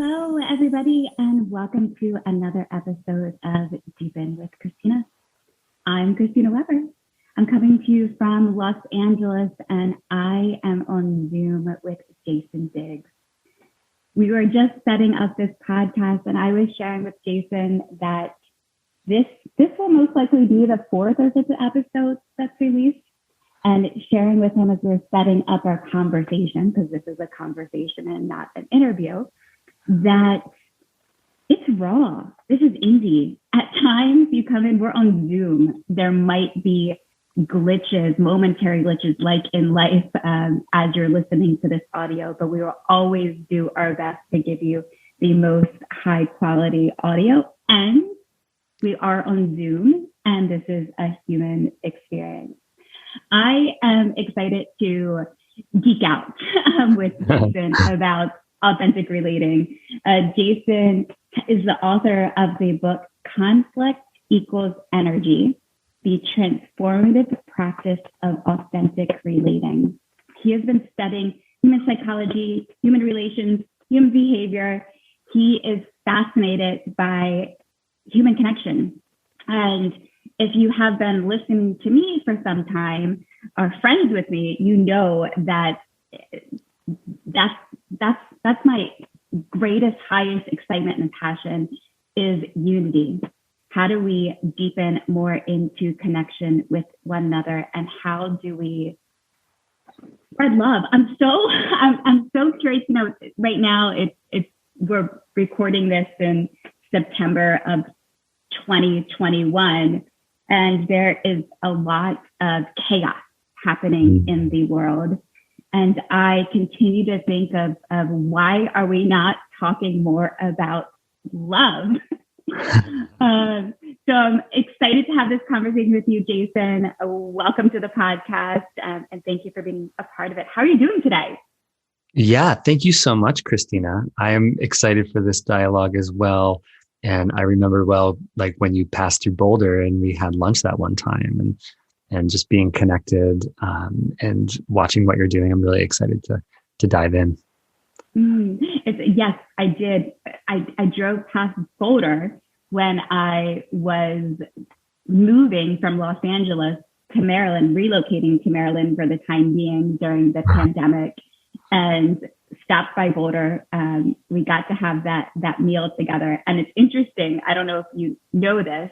Hello, everybody, and welcome to another episode of Deepen with Christina. I'm Christina Weber. I'm coming to you from Los Angeles, and I am on Zoom with Jason Diggs. We were just setting up this podcast, and I was sharing with Jason that this will most likely be the fourth or fifth episode that's released, and sharing with him as we're setting up our conversation, because this is a conversation and not an interview, that it's raw. This is easy. At times you come in, we're on Zoom. There might be glitches, momentary glitches like in life as you're listening to this audio, but we will always do our best to give you the most high quality audio. And we are on Zoom, and this is a human experience. I am excited to geek out with Jason about authentic relating. Jason is the author of the book Conflict Equals Energy, the Transformative Practice of Authentic Relating. He has been studying human psychology, human relations, human behavior. He is fascinated by human connection. And if you have been listening to me for some time or friends with me, you know that that's my greatest, highest excitement and passion is unity. How do we deepen more into connection with one another, and how do we spread love? I'm so curious to know. Right now, we're recording this in September of 2021, and there is a lot of chaos happening in the world. And I continue to think of why are we not talking more about love? So I'm excited to have this conversation with you, Jason. Welcome to the podcast, and thank you for being a part of it. How are you doing today? Yeah, thank you so much, Christina. I am excited for this dialogue as well. And I remember like when you passed through Boulder and we had lunch that one time, and just being connected and watching what you're doing. I'm really excited to dive in. Yes, I did. I drove past Boulder when I was moving from Los Angeles to Maryland, relocating to Maryland for the time being during the pandemic, and stopped by Boulder. We got to have that meal together. And it's interesting. I don't know if you know this.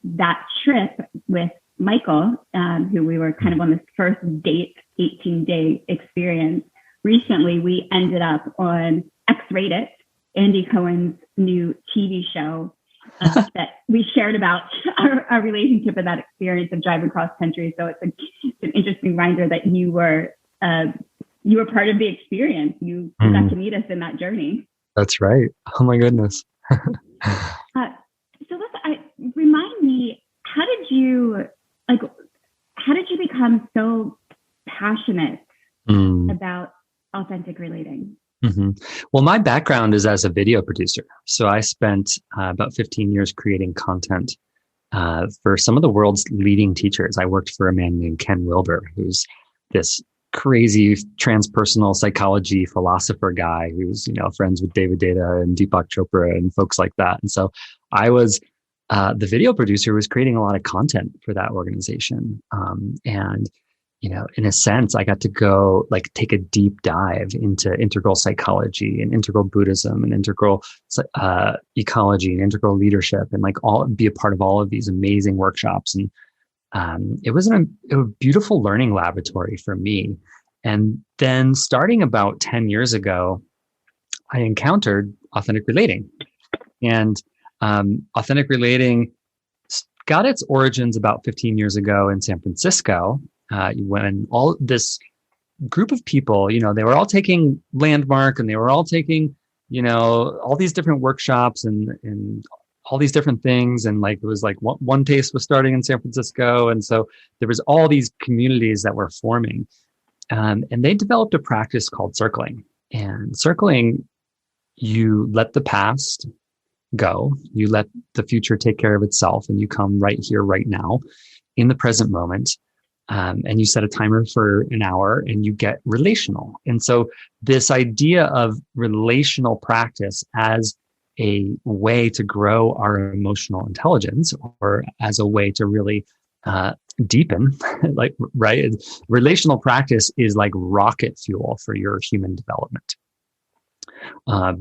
That trip with Michael, who we were kind of on this first date, 18-day experience. Recently, we ended up on X-Rated, Andy Cohen's new TV show that we shared about our relationship and that experience of driving cross country. So it's an interesting reminder that you were part of the experience. You got to meet us in that journey. That's right. Oh my goodness. So remind me, how did you become so passionate about authentic relating? Mm-hmm. Well, my background is as a video producer. So I spent about 15 years creating content for some of the world's leading teachers. I worked for a man named Ken Wilber, who's this crazy transpersonal psychology philosopher guy who's, friends with David Data and Deepak Chopra and folks like that. And so I was the video producer, was creating a lot of content for that organization. And in a sense, I got to go take a deep dive into integral psychology and integral Buddhism and integral ecology and integral leadership, and be a part of all of these amazing workshops. And it was a beautiful learning laboratory for me. And then starting about 10 years ago, I encountered authentic relating. And authentic relating got its origins about 15 years ago in San Francisco, when all this group of people, they were all taking Landmark, and they were all taking, all these different workshops and all these different things. And it was One Taste was starting in San Francisco. And so there was all these communities that were forming. And they developed a practice called circling. And circling, you let the past go, you let the future take care of itself, and you come right here, right now, in the present moment. and you set a timer for an hour and you get relational. And so this idea of relational practice as a way to grow our emotional intelligence, or as a way to really deepen, like, right? Relational practice is like rocket fuel for your human development.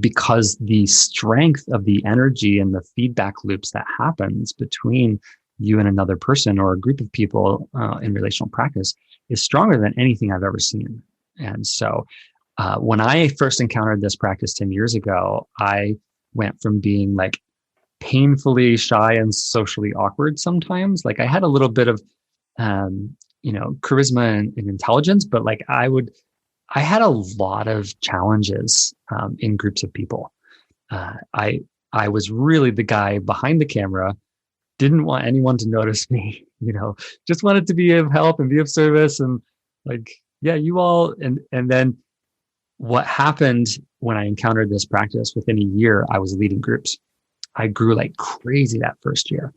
Because the strength of the energy and the feedback loops that happens between you and another person or a group of people in relational practice is stronger than anything I've ever seen. And so when I first encountered this practice 10 years ago, I went from being like painfully shy and socially awkward sometimes. Like I had a little bit of, charisma and intelligence, but like I had a lot of challenges in groups of people. I was really the guy behind the camera, didn't want anyone to notice me, just wanted to be of help and be of service. And like, yeah, you all. And then what happened when I encountered this practice, within a year, I was leading groups. I grew like crazy that first year.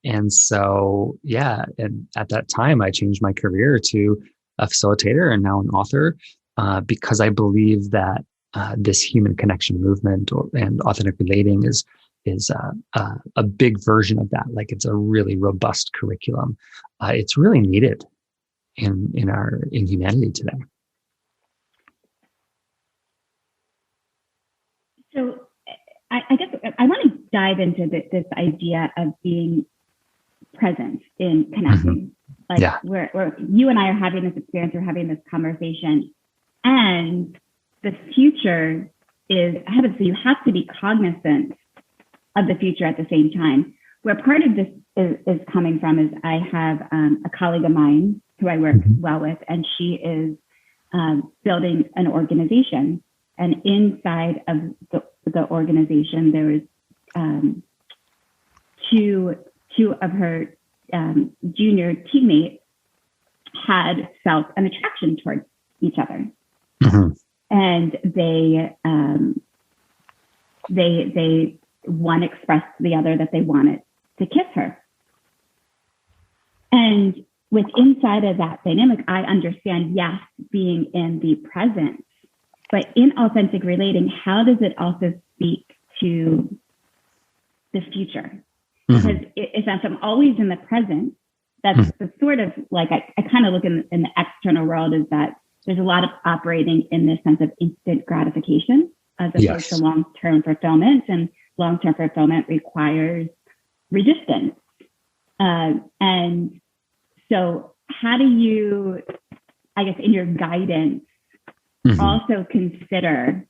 And so, yeah, and at that time, I changed my career to a facilitator and now an author, because I believe that this human connection movement and authentic relating is a big version of that. Like it's a really robust curriculum. It's really needed in humanity today. So I guess I want to dive into this idea of being present in connecting. Like where you and I are having this experience, we're having this conversation, and the future is ahead of us. So you have to be cognizant of the future at the same time. Where part of this is coming from is I have a colleague of mine who I work well with, and she is building an organization. And inside of the organization, there was two of her junior teammates had felt an attraction towards each other, and they one expressed to the other that they wanted to kiss her. And with inside of that dynamic, I understand, yes, being in the present, but in authentic relating, how does it also speak to the future? Because if I'm always in the present, that's the sort of like, I kind of look in the external world is that there's a lot of operating in this sense of instant gratification as opposed to long-term fulfillment. And long-term fulfillment requires resistance. And so how do you, I guess, in your guidance, also consider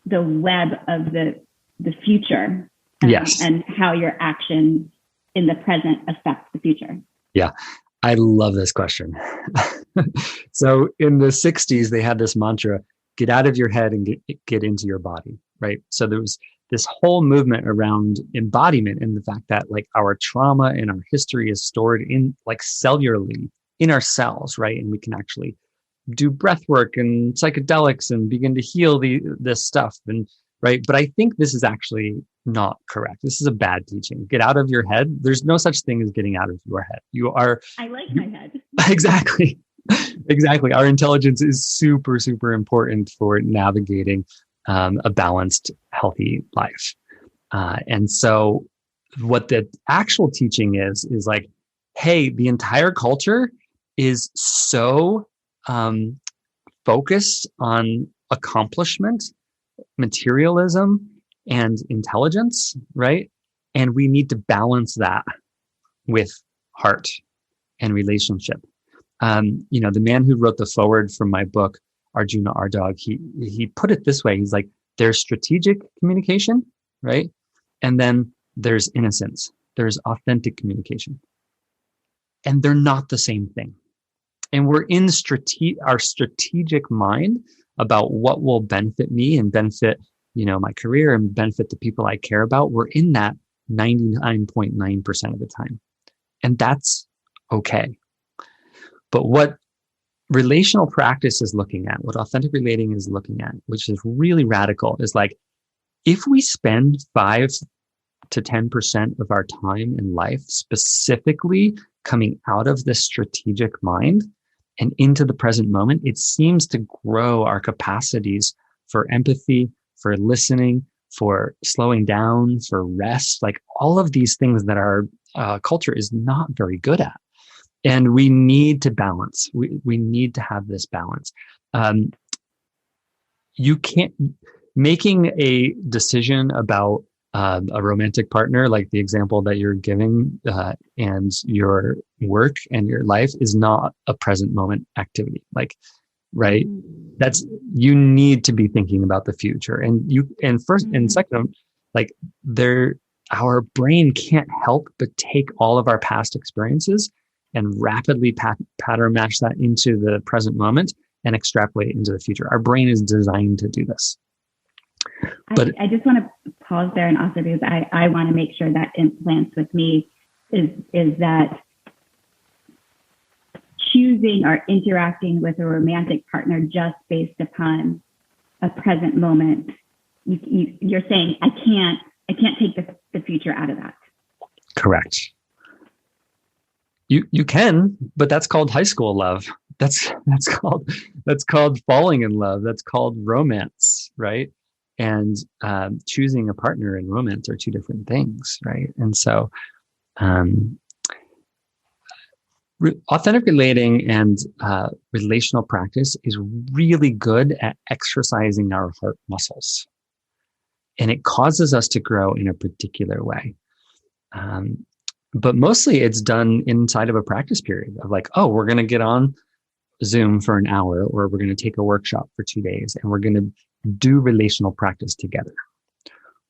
the web of the future and how your actions in the present affect the future? Yeah, I love this question. So in the 60s, they had this mantra, get out of your head and get into your body, right? So there was this whole movement around embodiment and the fact that like our trauma and our history is stored in like cellularly in our cells, right? And we can actually do breath work and psychedelics and begin to heal this stuff. And right. But I think this is actually not correct. This is a bad teaching. Get out of your head. There's no such thing as getting out of your head. I like my head. Exactly. Exactly. Our intelligence is super, super important for navigating a balanced, healthy life. And so what the actual teaching is like, hey, the entire culture is so focused on accomplishment, materialism, and intelligence, right? And we need to balance that with heart and relationship. The man who wrote the foreword for my book, Arjuna Our Dog, he put it this way. He's like, there's strategic communication, right? And then there's innocence. There's authentic communication. And they're not the same thing. And we're in our strategic mind about what will benefit me and benefit, my career and benefit the people I care about. We're in that 99.9% of the time. And that's okay. But what relational practice is looking at, what authentic relating is looking at, which is really radical, is like, if we spend 5 to 10% of our time in life specifically coming out of the strategic mind and into the present moment, it seems to grow our capacities for empathy, for listening, for slowing down, for rest, like all of these things that our culture is not very good at. And we need to balance. We need to have this balance. You can't, making a decision about a romantic partner, like the example that you're giving, and your work and your life is not a present moment activity. Like, right? You need to be thinking about the future. And first and second, like our brain can't help but take all of our past experiences and rapidly pattern match that into the present moment and extrapolate into the future. Our brain is designed to do this. But I just want to pause there, and also because I want to make sure that implants with me is that choosing or interacting with a romantic partner just based upon a present moment. You're saying I can't take the future out of that. Correct. You can, but that's called high school love. That's called falling in love. That's called romance, right? And choosing a partner and romance are two different things, right? And so authentic relating and relational practice is really good at exercising our heart muscles. And it causes us to grow in a particular way. But mostly it's done inside of a practice period of like, oh, we're going to get on Zoom for an hour, or we're going to take a workshop for 2 days, and we're going to do relational practice together.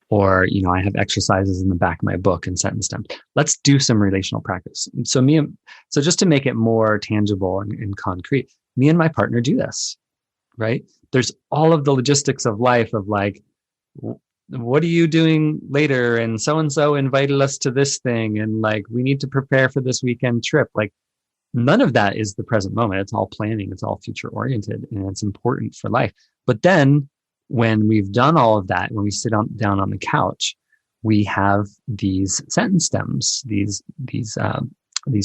Or, I have exercises in the back of my book and sentence stems. Let's do some relational practice. So just to make it more tangible and concrete, me and my partner do this, right? There's all of the logistics of life of like, what are you doing later? And so invited us to this thing. And like, we need to prepare for this weekend trip. Like, none of that is the present moment. It's all planning. It's all future oriented, and it's important for life. But then when we've done all of that, when we sit down on the couch, we have these sentence stems, these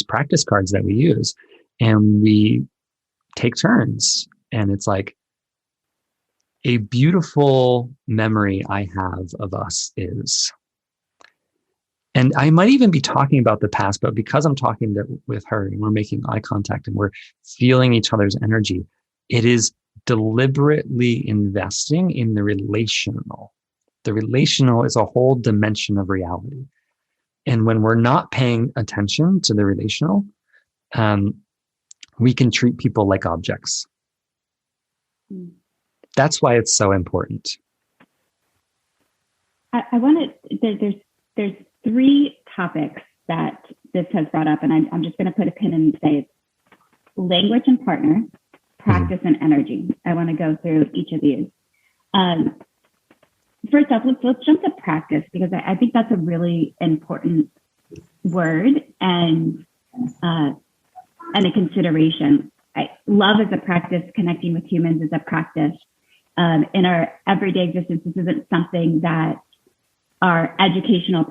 practice cards that we use, and we take turns. And it's like a beautiful memory I have of us is, and I might even be talking about the past, but because I'm talking with her and we're making eye contact and we're feeling each other's energy, it is deliberately investing in the relational. The relational is a whole dimension of reality. And when we're not paying attention to the relational, we can treat people like objects. That's why it's so important. I want to, there's 3 topics that this has brought up, and I'm just going to put a pin and say it's language and partner, practice and energy. I want to go through each of these. First off, let's jump to practice, because I think that's a really important word and a consideration. Love is a practice. Connecting with humans is a practice. In our everyday existence, this isn't something that our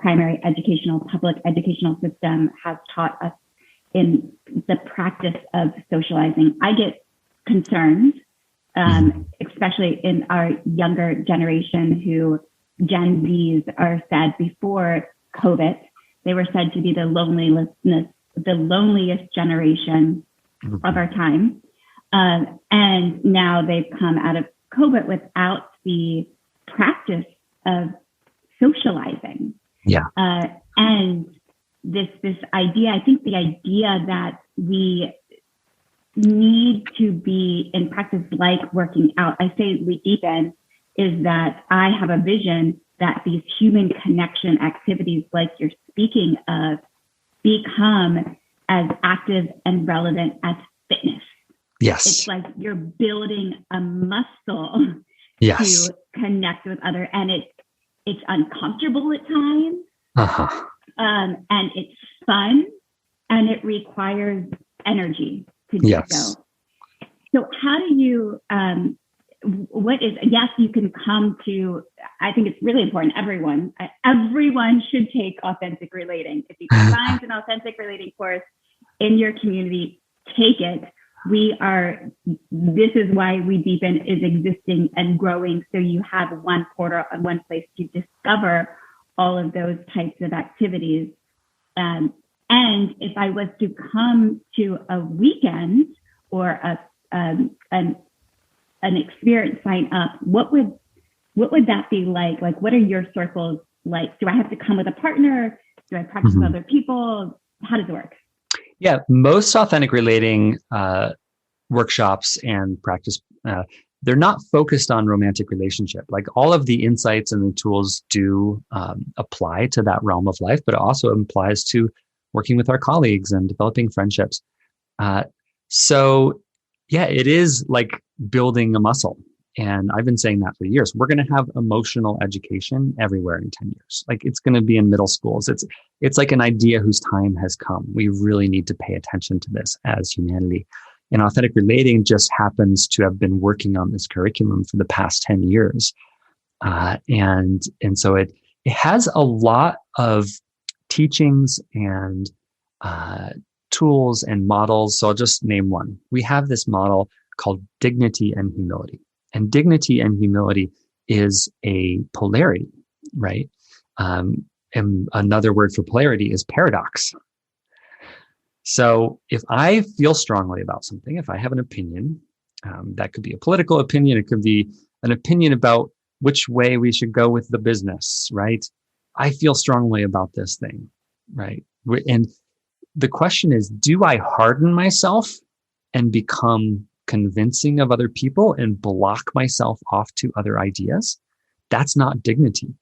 primary educational, public educational system has taught us in the practice of socializing. I get concerned, especially in our younger generation, who Gen Zs are said before COVID, they were said to be the loneliest generation of our time. And now they've come out of COVID without the practice of socializing. Yeah. And this idea, I think the idea that we need to be in practice like working out, I say we deepen, is that I have a vision that these human connection activities like you're speaking of become as active and relevant as fitness. Yes. It's like you're building a muscle yes. to connect with others, and it's uncomfortable at times, and it's fun, and it requires energy to do so. So how do you, yes, you can come to, I think it's really important, everyone should take authentic relating. If you can find an authentic relating course, in your community, take it. This is why We Deepen is existing and growing. So you have one portal and one place to discover all of those types of activities. And if I was to come to a weekend or an experience sign up, what would that be like? Like, what are your circles like? Do I have to come with a partner? Do I practice with other people? How does it work? Yeah, most authentic relating workshops and practice, they're not focused on romantic relationship. Like, all of the insights and the tools do apply to that realm of life, but it also applies to working with our colleagues and developing friendships. So yeah, it is like building a muscle. And I've been saying that for years. We're going to have emotional education everywhere in 10 years. Like, it's going to be in middle schools. It's like an idea whose time has come. We really need to pay attention to this as humanity. And authentic relating just happens to have been working on this curriculum for the past 10 years. And so it has a lot of teachings and tools and models. So I'll just name one. We have this model called dignity and humility. And dignity and humility is a polarity, right? And another word for polarity is paradox. So if I feel strongly about something, if I have an opinion, that could be a political opinion, it could be an opinion about which way we should go with the business, right? I feel strongly about this thing, right? And the question is, do I harden myself and become convincing of other people and block myself off to other ideas? That's not dignity.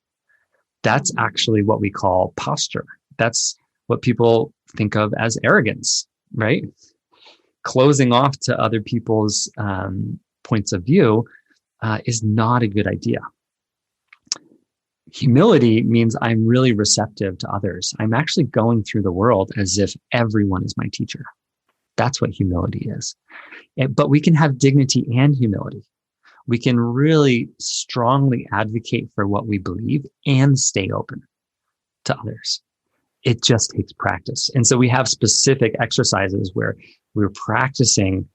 That's actually what we call posture. That's what people think of as arrogance, right? Closing off to other people's points of view is not a good idea. Humility means I'm really receptive to others. I'm actually going through the world as if everyone is my teacher. That's what humility is. But we can have dignity and humility. We can really strongly advocate for what we believe and stay open to others. It just takes practice. And so we have specific exercises where we're practicing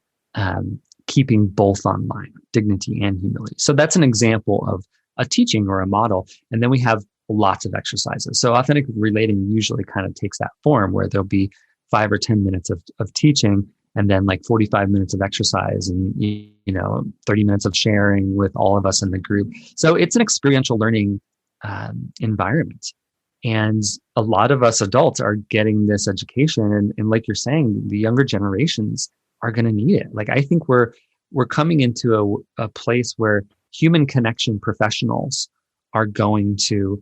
keeping both online, dignity and humility. So that's an example of a teaching or a model. And then we have lots of exercises. So authentic relating usually kind of takes that form where there'll be 5 or 10 minutes of teaching, and then like 45 minutes of exercise, and 30 minutes of sharing with all of us in the group. So it's an experiential learning environment. And a lot of us adults are getting this education. And like you're saying, the younger generations are going to need it. Like, I think we're coming into a place where human connection professionals are going to,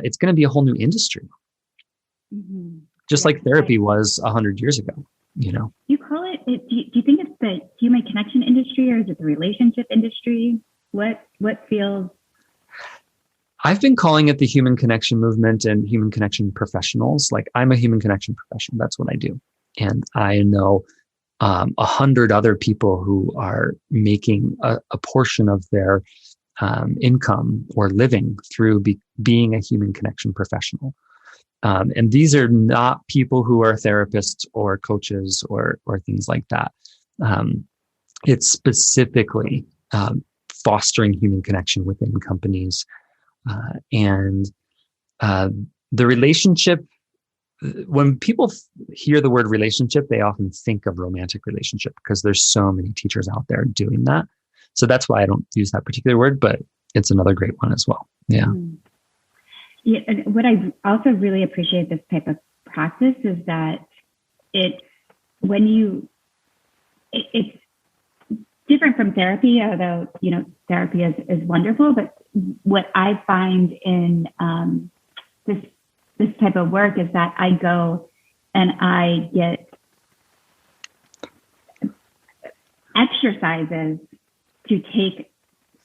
it's going to be a whole new industry. Mm-hmm. Just like therapy was 100 years ago, You call it, do you think it's the human connection industry, or is it the relationship industry? What feels? I've been calling it the human connection movement and human connection professionals. Like, I'm a human connection professional. That's what I do. And I know 100 other people who are making a portion of their income or living through being a human connection professional. And these are not people who are therapists or coaches or things like that. It's specifically fostering human connection within companies. And the relationship, when people hear the word relationship, they often think of romantic relationship because there's so many teachers out there doing that. So that's why I don't use that particular word, but it's another great one as well. Yeah. Mm-hmm. Yeah, and what I also really appreciate this type of practice is that it's different from therapy, although, therapy is wonderful. But what I find in this type of work is that I go and I get exercises to take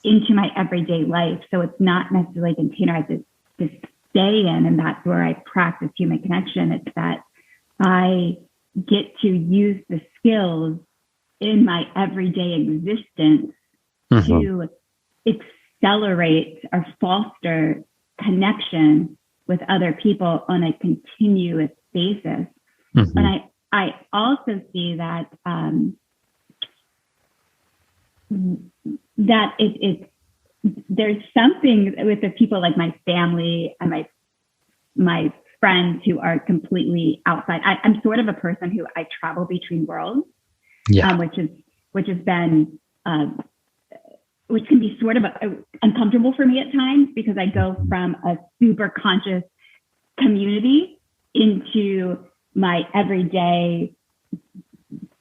into my everyday life. So it's not necessarily containerized to stay in, and that's where I practice human connection. It's that I get to use the skills in my everyday existence to accelerate or foster connection with other people on a continuous basis. And I also see that there's something with the people like my family and my friends who are completely outside. I'm sort of a person who I travel between worlds, which has been which can be sort of uncomfortable for me at times, because I go from a super conscious community into my everyday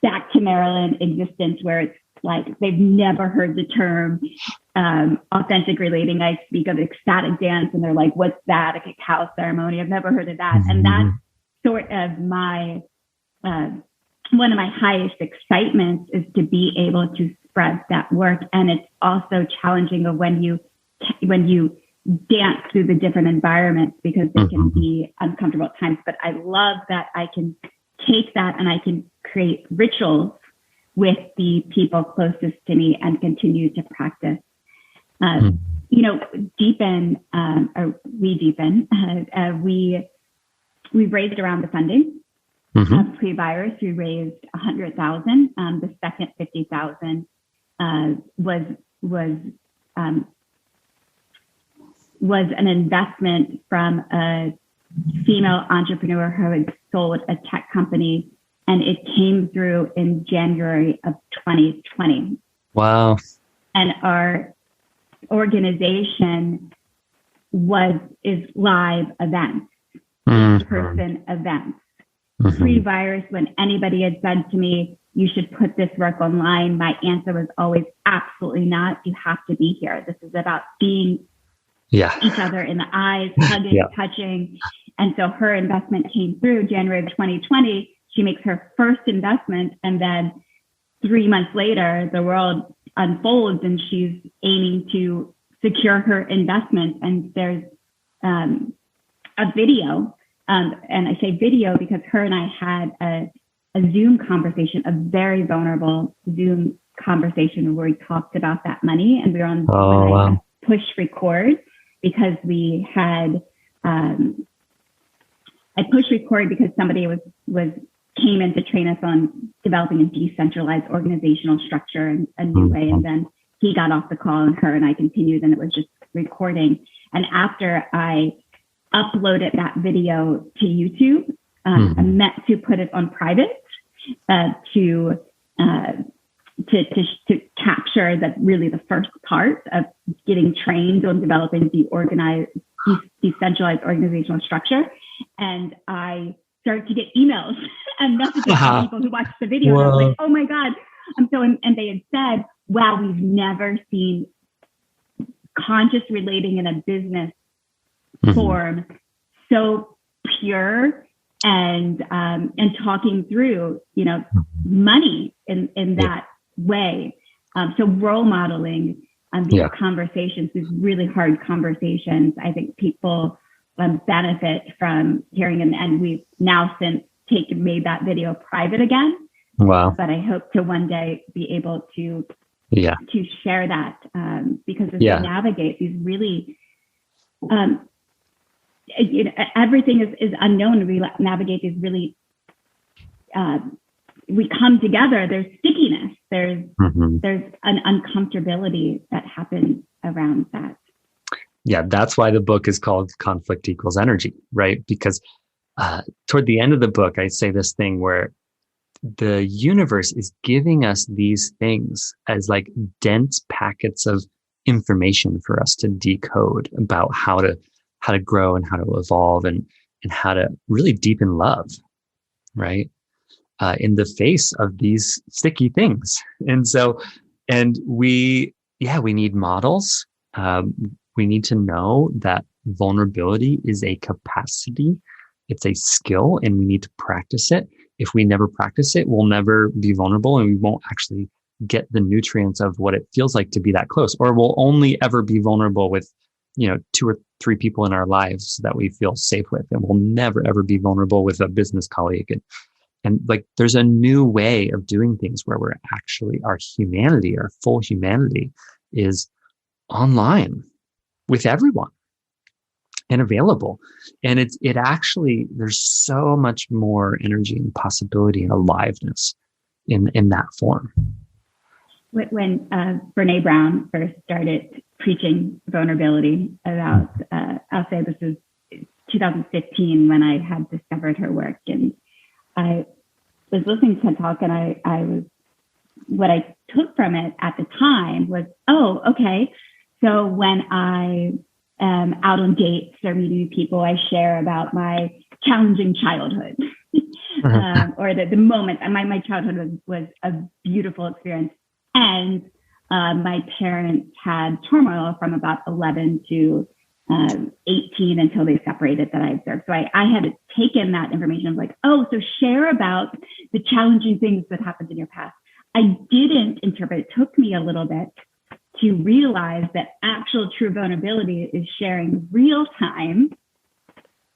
back to Maryland existence, where it's like they've never heard the term authentic relating. I speak of ecstatic dance and they're like, what's that? A cacao ceremony? I've never heard of that. Mm-hmm. And that's sort of my one of my highest excitements, is to be able to spread that work. And it's also challenging of when you dance through the different environments, because they can be uncomfortable at times. But I love that I can take that and I can create rituals with the people closest to me and continue to practice. You know, deepen, or we deepen, we raised around the funding. Pre-virus, we raised 100,000. The second 50,000 was an investment from a female entrepreneur who had sold a tech company, and it came through in January of 2020. Wow. And our organization is live events, in-person events. Pre-virus, when anybody had said to me, you should put this work online, my answer was always, absolutely not. You have to be here. This is about seeing each other in the eyes, hugging, touching. And so her investment came through January of 2020. She makes her first investment, and then 3 months later, the world unfolds and she's aiming to secure her investment. And there's a video, and I say video because her and I had a Zoom conversation, a very vulnerable Zoom conversation where we talked about that money, and we were on push record because we had I push record because somebody came in to train us on developing a decentralized organizational structure in a new way. And then he got off the call, and her and I continued, and it was just recording. And after I uploaded that video to YouTube, I meant to put it on private to capture that really the first part of getting trained on developing the decentralized organizational structure. And I started to get emails and messages from people who watched the video. And I was like, oh my God. And they had said, wow, we've never seen conscious relating in a business form so pure and talking through, you know, money in that way. So role modeling these conversations, these really hard conversations, I think people benefit from hearing, and we've now since made that video private again. Wow! But I hope to one day be able to share that because as we navigate these really, everything is unknown. We navigate these really. We come together. There's stickiness. There's an uncomfortability that happens around that. Yeah, that's why the book is called Conflict Equals Energy, right? Because toward the end of the book, I say this thing where the universe is giving us these things as like dense packets of information for us to decode about how to grow and how to evolve and how to really deepen love, right? In the face of these sticky things. And we need models. We need to know that vulnerability is a capacity. It's a skill, and we need to practice it. If we never practice it, we'll never be vulnerable, and we won't actually get the nutrients of what it feels like to be that close. Or we'll only ever be vulnerable with, 2 or 3 people in our lives that we feel safe with, and we'll never ever be vulnerable with a business colleague. And like, there's a new way of doing things where we're actually, our humanity, our full humanity is online with everyone. and available. And it actually, there's so much more energy and possibility and aliveness in that form. When Brene Brown first started preaching vulnerability about, I'll say this was 2015 when I had discovered her work, and I was listening to a talk, and what I took from it at the time was, oh, okay. So when I am out on dates or meeting people, I share about my challenging childhood, or the moment. My childhood was a beautiful experience. And my parents had turmoil from about 11 to 18 until they separated, that I observed. So I had taken that information of like, oh, so share about the challenging things that happened in your past. I didn't interpret. It took me a little bit to realize that actual true vulnerability is sharing real time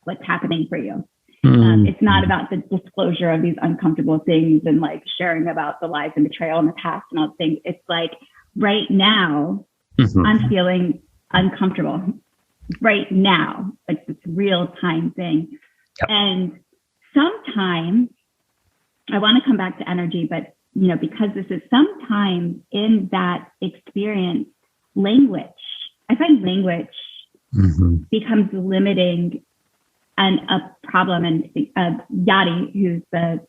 what's happening for you. It's not about the disclosure of these uncomfortable things and like sharing about the lies and betrayal in the past and all the things. It's like right now, I'm feeling uncomfortable right now. Like this real time thing. Yep. And sometimes I want to come back to energy, but because this is sometimes in that experience, language, I find language becomes limiting and a problem. And Yadi, who's the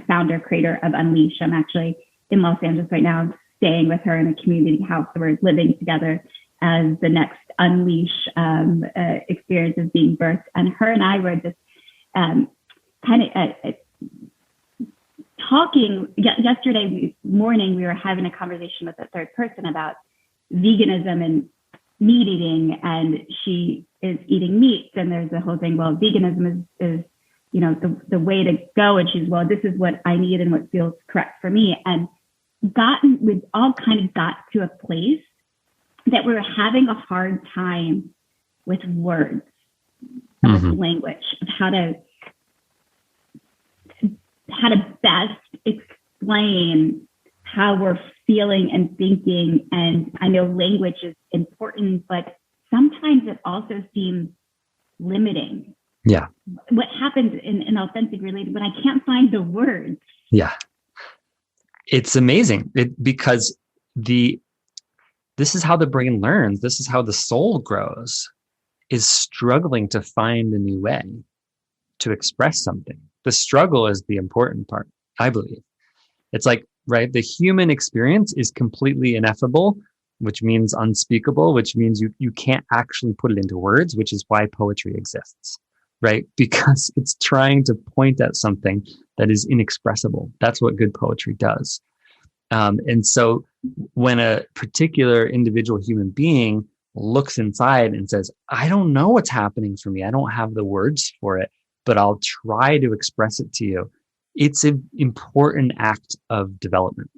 founder, creator of Unleash, I'm actually in Los Angeles right now, staying with her in a community house. So we're living together as the next Unleash experience is being birthed. And her and I were just talking yesterday morning. We were having a conversation with a third person about veganism and meat eating, and she is eating meat, and there's the whole thing, well, veganism is the way to go, and she's, well, this is what I need and what feels correct for me. And we've all kind of got to a place that we're having a hard time with words, with language, of how to best explain how we're feeling and thinking. And I know language is important, but sometimes it also seems limiting. Yeah. What happens in authentic related when I can't find the words? Yeah. It's amazing because this is how the brain learns. This is how the soul grows, is struggling to find a new way to express something. The struggle is the important part, I believe. It's like, right, the human experience is completely ineffable, which means unspeakable, which means you can't actually put it into words, which is why poetry exists, right? Because it's trying to point at something that is inexpressible. That's what good poetry does. And so when a particular individual human being looks inside and says, I don't know what's happening for me, I don't have the words for it, but I'll try to express it to you. It's an important act of development.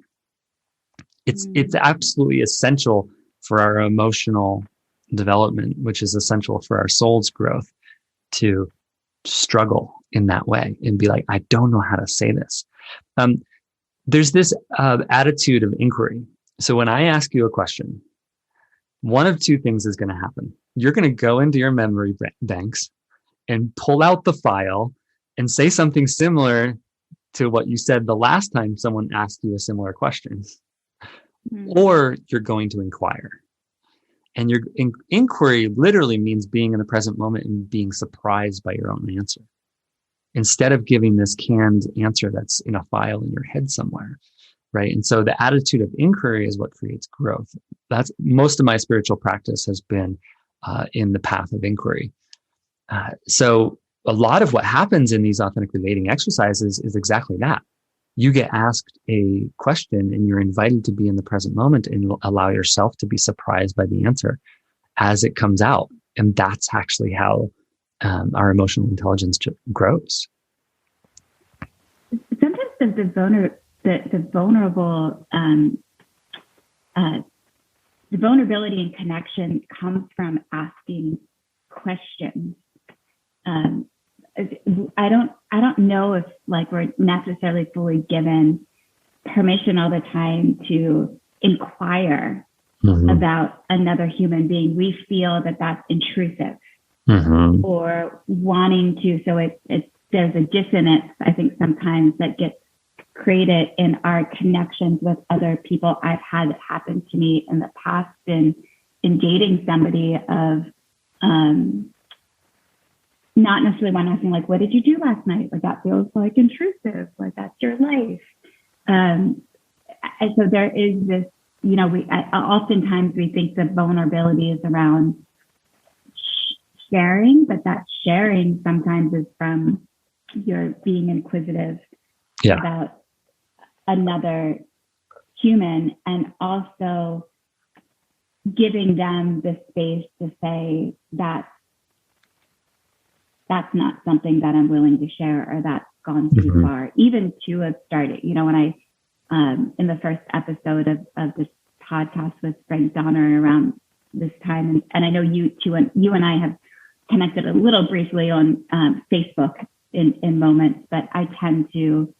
It's absolutely essential for our emotional development, which is essential for our soul's growth, to struggle in that way and be like, I don't know how to say this. There's this attitude of inquiry. So when I ask you a question, one of two things is going to happen. You're going to go into your memory banks and pull out the file and say something similar to what you said the last time someone asked you a similar question. Or you're going to inquire. And your inquiry literally means being in the present moment and being surprised by your own answer, instead of giving this canned answer that's in a file in your head somewhere, right? And so the attitude of inquiry is what creates growth. That's most of my spiritual practice has been in the path of inquiry. So a lot of what happens in these authentic relating exercises is exactly that. You get asked a question and you're invited to be in the present moment and allow yourself to be surprised by the answer as it comes out. And that's actually how our emotional intelligence grows. Sometimes the vulnerability and connection comes from asking questions. I don't know if like we're necessarily fully given permission all the time to inquire about another human being. We feel that that's intrusive. Mm-hmm. or wanting to. So there's a dissonance, I think, sometimes that gets created in our connections with other people. I've had it happen to me in the past in dating somebody of not necessarily one asking like, what did you do last night? Like that feels like intrusive, like that's your life. And so there is this, oftentimes we think the vulnerability is around sharing, but that sharing sometimes is from your being inquisitive about another human, and also giving them the space to say that's not something that I'm willing to share, or that's gone too far, even to have started. When I, in the first episode of this podcast with Frank Donner around this time, and I know you and I have connected a little briefly on Facebook in moments, but I tend to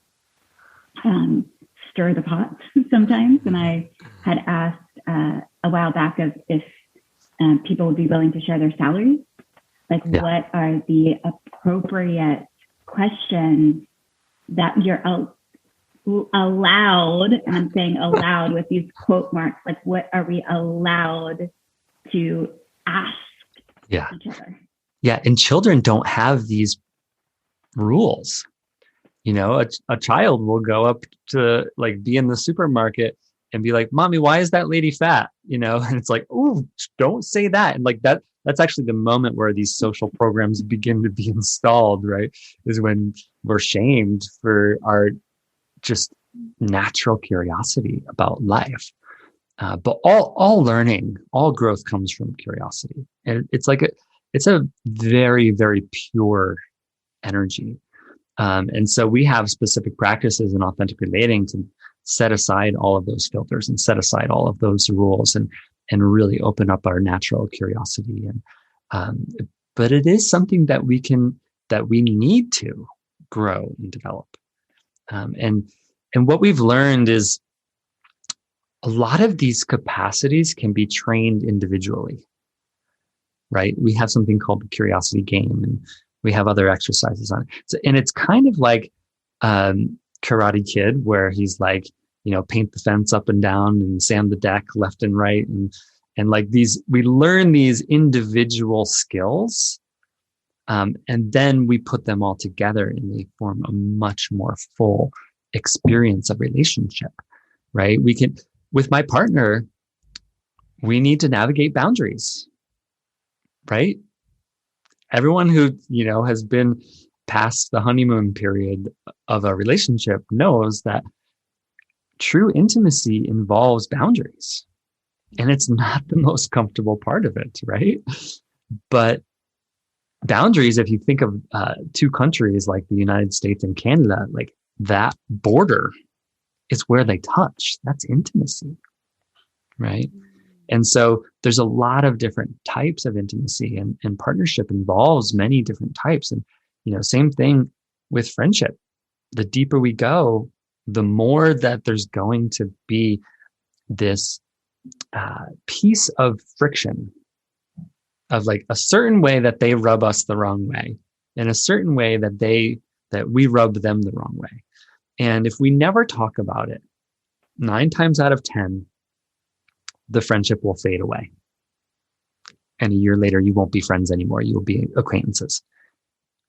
stir the pot sometimes. And I had asked a while back if people would be willing to share their salaries. Like, what are the appropriate questions that you're allowed, and I'm saying allowed with these quote marks, like what are we allowed to ask each other? Yeah, and children don't have these rules. A child will go up to like be in the supermarket and be like, "Mommy, why is that lady fat?" And it's like, "Oh, don't say that." And like that's actually the moment where these social programs begin to be installed, right? Is when we're shamed for our just natural curiosity about life. But all learning, all growth comes from curiosity. And it's a very, very pure energy. And so we have specific practices in authentic relating to set aside all of those filters and set aside all of those rules and really open up our natural curiosity. But it is something that we need to grow and develop. And what we've learned is a lot of these capacities can be trained individually, right? We have something called the curiosity game, and we have other exercises on it. So, and it's kind of like Karate Kid, where he's like, paint the fence up and down and sand the deck left and right. And like we learn these individual skills, and then we put them all together and they form a much more full experience of relationship, right? With my partner, we need to navigate boundaries, right? Everyone who, has been past the honeymoon period of a relationship knows that true intimacy involves boundaries. And it's not the most comfortable part of it, right? But boundaries, if you think of two countries like the United States and Canada, like that border is where they touch. That's intimacy, right? And so there's a lot of different types of intimacy, and partnership involves many different types. And, same thing with friendship. The deeper we go, the more that there's going to be this piece of friction of like a certain way that they rub us the wrong way, and a certain way that we rub them the wrong way. And if we never talk about it, 9 times out of 10, the friendship will fade away. And a year later, you won't be friends anymore. You will be acquaintances.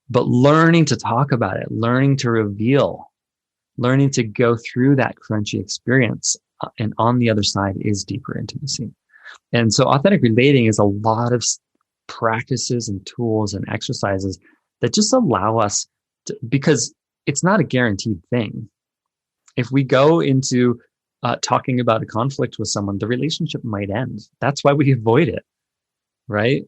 But learning to talk about it, learning to reveal, learning to go through that crunchy experience, and on the other side is deeper intimacy. And so authentic relating is a lot of practices and tools and exercises that just allow us to, because it's not a guaranteed thing. If we go into talking about a conflict with someone, the relationship might end. That's why we avoid it, right?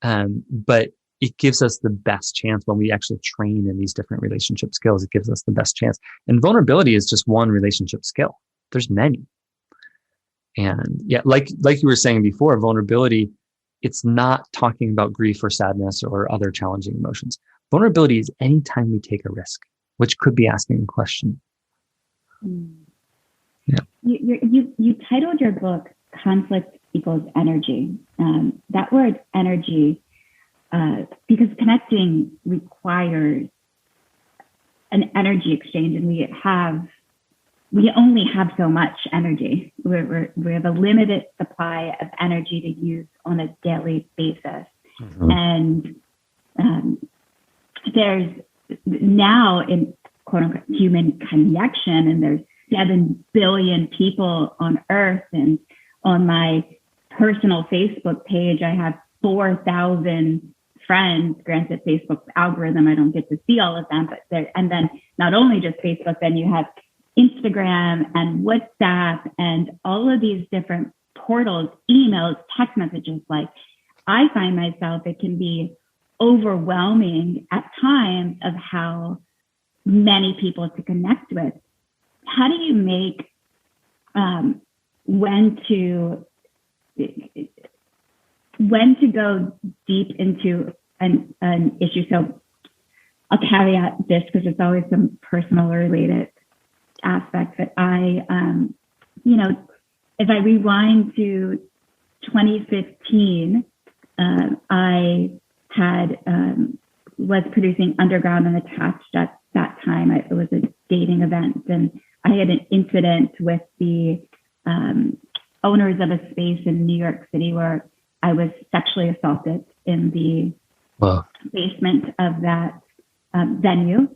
But it gives us the best chance when we actually train in these different relationship skills. It gives us the best chance. And vulnerability is just one relationship skill. There's many. And yeah, like you were saying before, vulnerability, it's not talking about grief or sadness or other challenging emotions. Vulnerability is anytime we take a risk, which could be asking a question. Yeah. You titled your book "Conflict Equals Energy." That word "energy" because connecting requires an energy exchange, and we only have so much energy. We have a limited supply of energy to use on a daily basis. Mm-hmm. And there's now in quote unquote human connection, and there's 7 billion people on Earth. And on my personal Facebook page, I have 4,000 friends. Granted, Facebook's algorithm, I don't get to see all of them, but and then not only just Facebook, then you have Instagram and WhatsApp and all of these different portals, emails, text messages. Like, I find myself, it can be overwhelming at times of how many people to connect with. How do you make when to go deep into an issue? So I'll caveat this because it's always some personal or related aspect. But I, if I rewind to 2015, I had was producing Underground and Attached at that time. It was a dating event, and I had an incident with the owners of a space in New York City where I was sexually assaulted in the basement of that venue.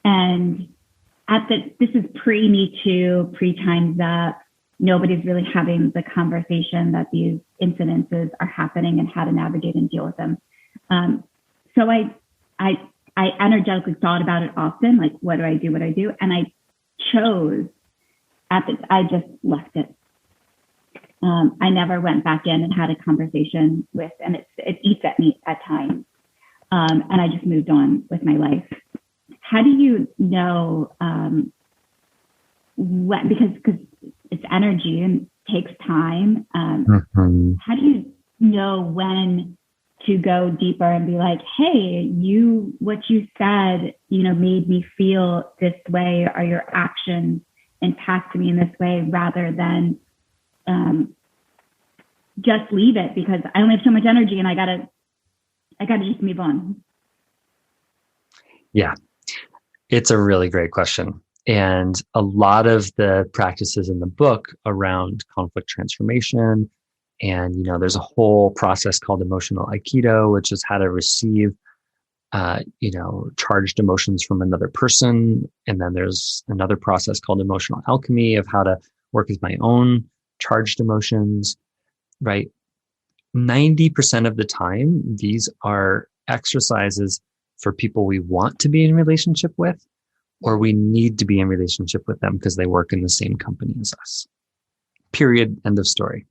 And this is pre-Me Too, pre-Time's Up. Nobody's really having the conversation that these incidences are happening and how to navigate and deal with them. So I energetically thought about it often, like, what do I do? And I chose I just left it. I never went back in and had a conversation with, and it eats at me at times. And I just moved on with my life. How do you know, because it's energy and takes time. How do you know when to go deeper and be like, hey, what you said, made me feel this way, or your actions impact me in this way, rather than just leave it because I only have so much energy and I gotta just move on? Yeah, it's a really great question. And a lot of the practices in the book around conflict transformation, and, there's a whole process called emotional Aikido, which is how to receive, charged emotions from another person. And then there's another process called emotional alchemy of how to work with my own charged emotions, right? 90% of the time, these are exercises for people we want to be in relationship with, or we need to be in relationship with them because they work in the same company as us. Period. End of story.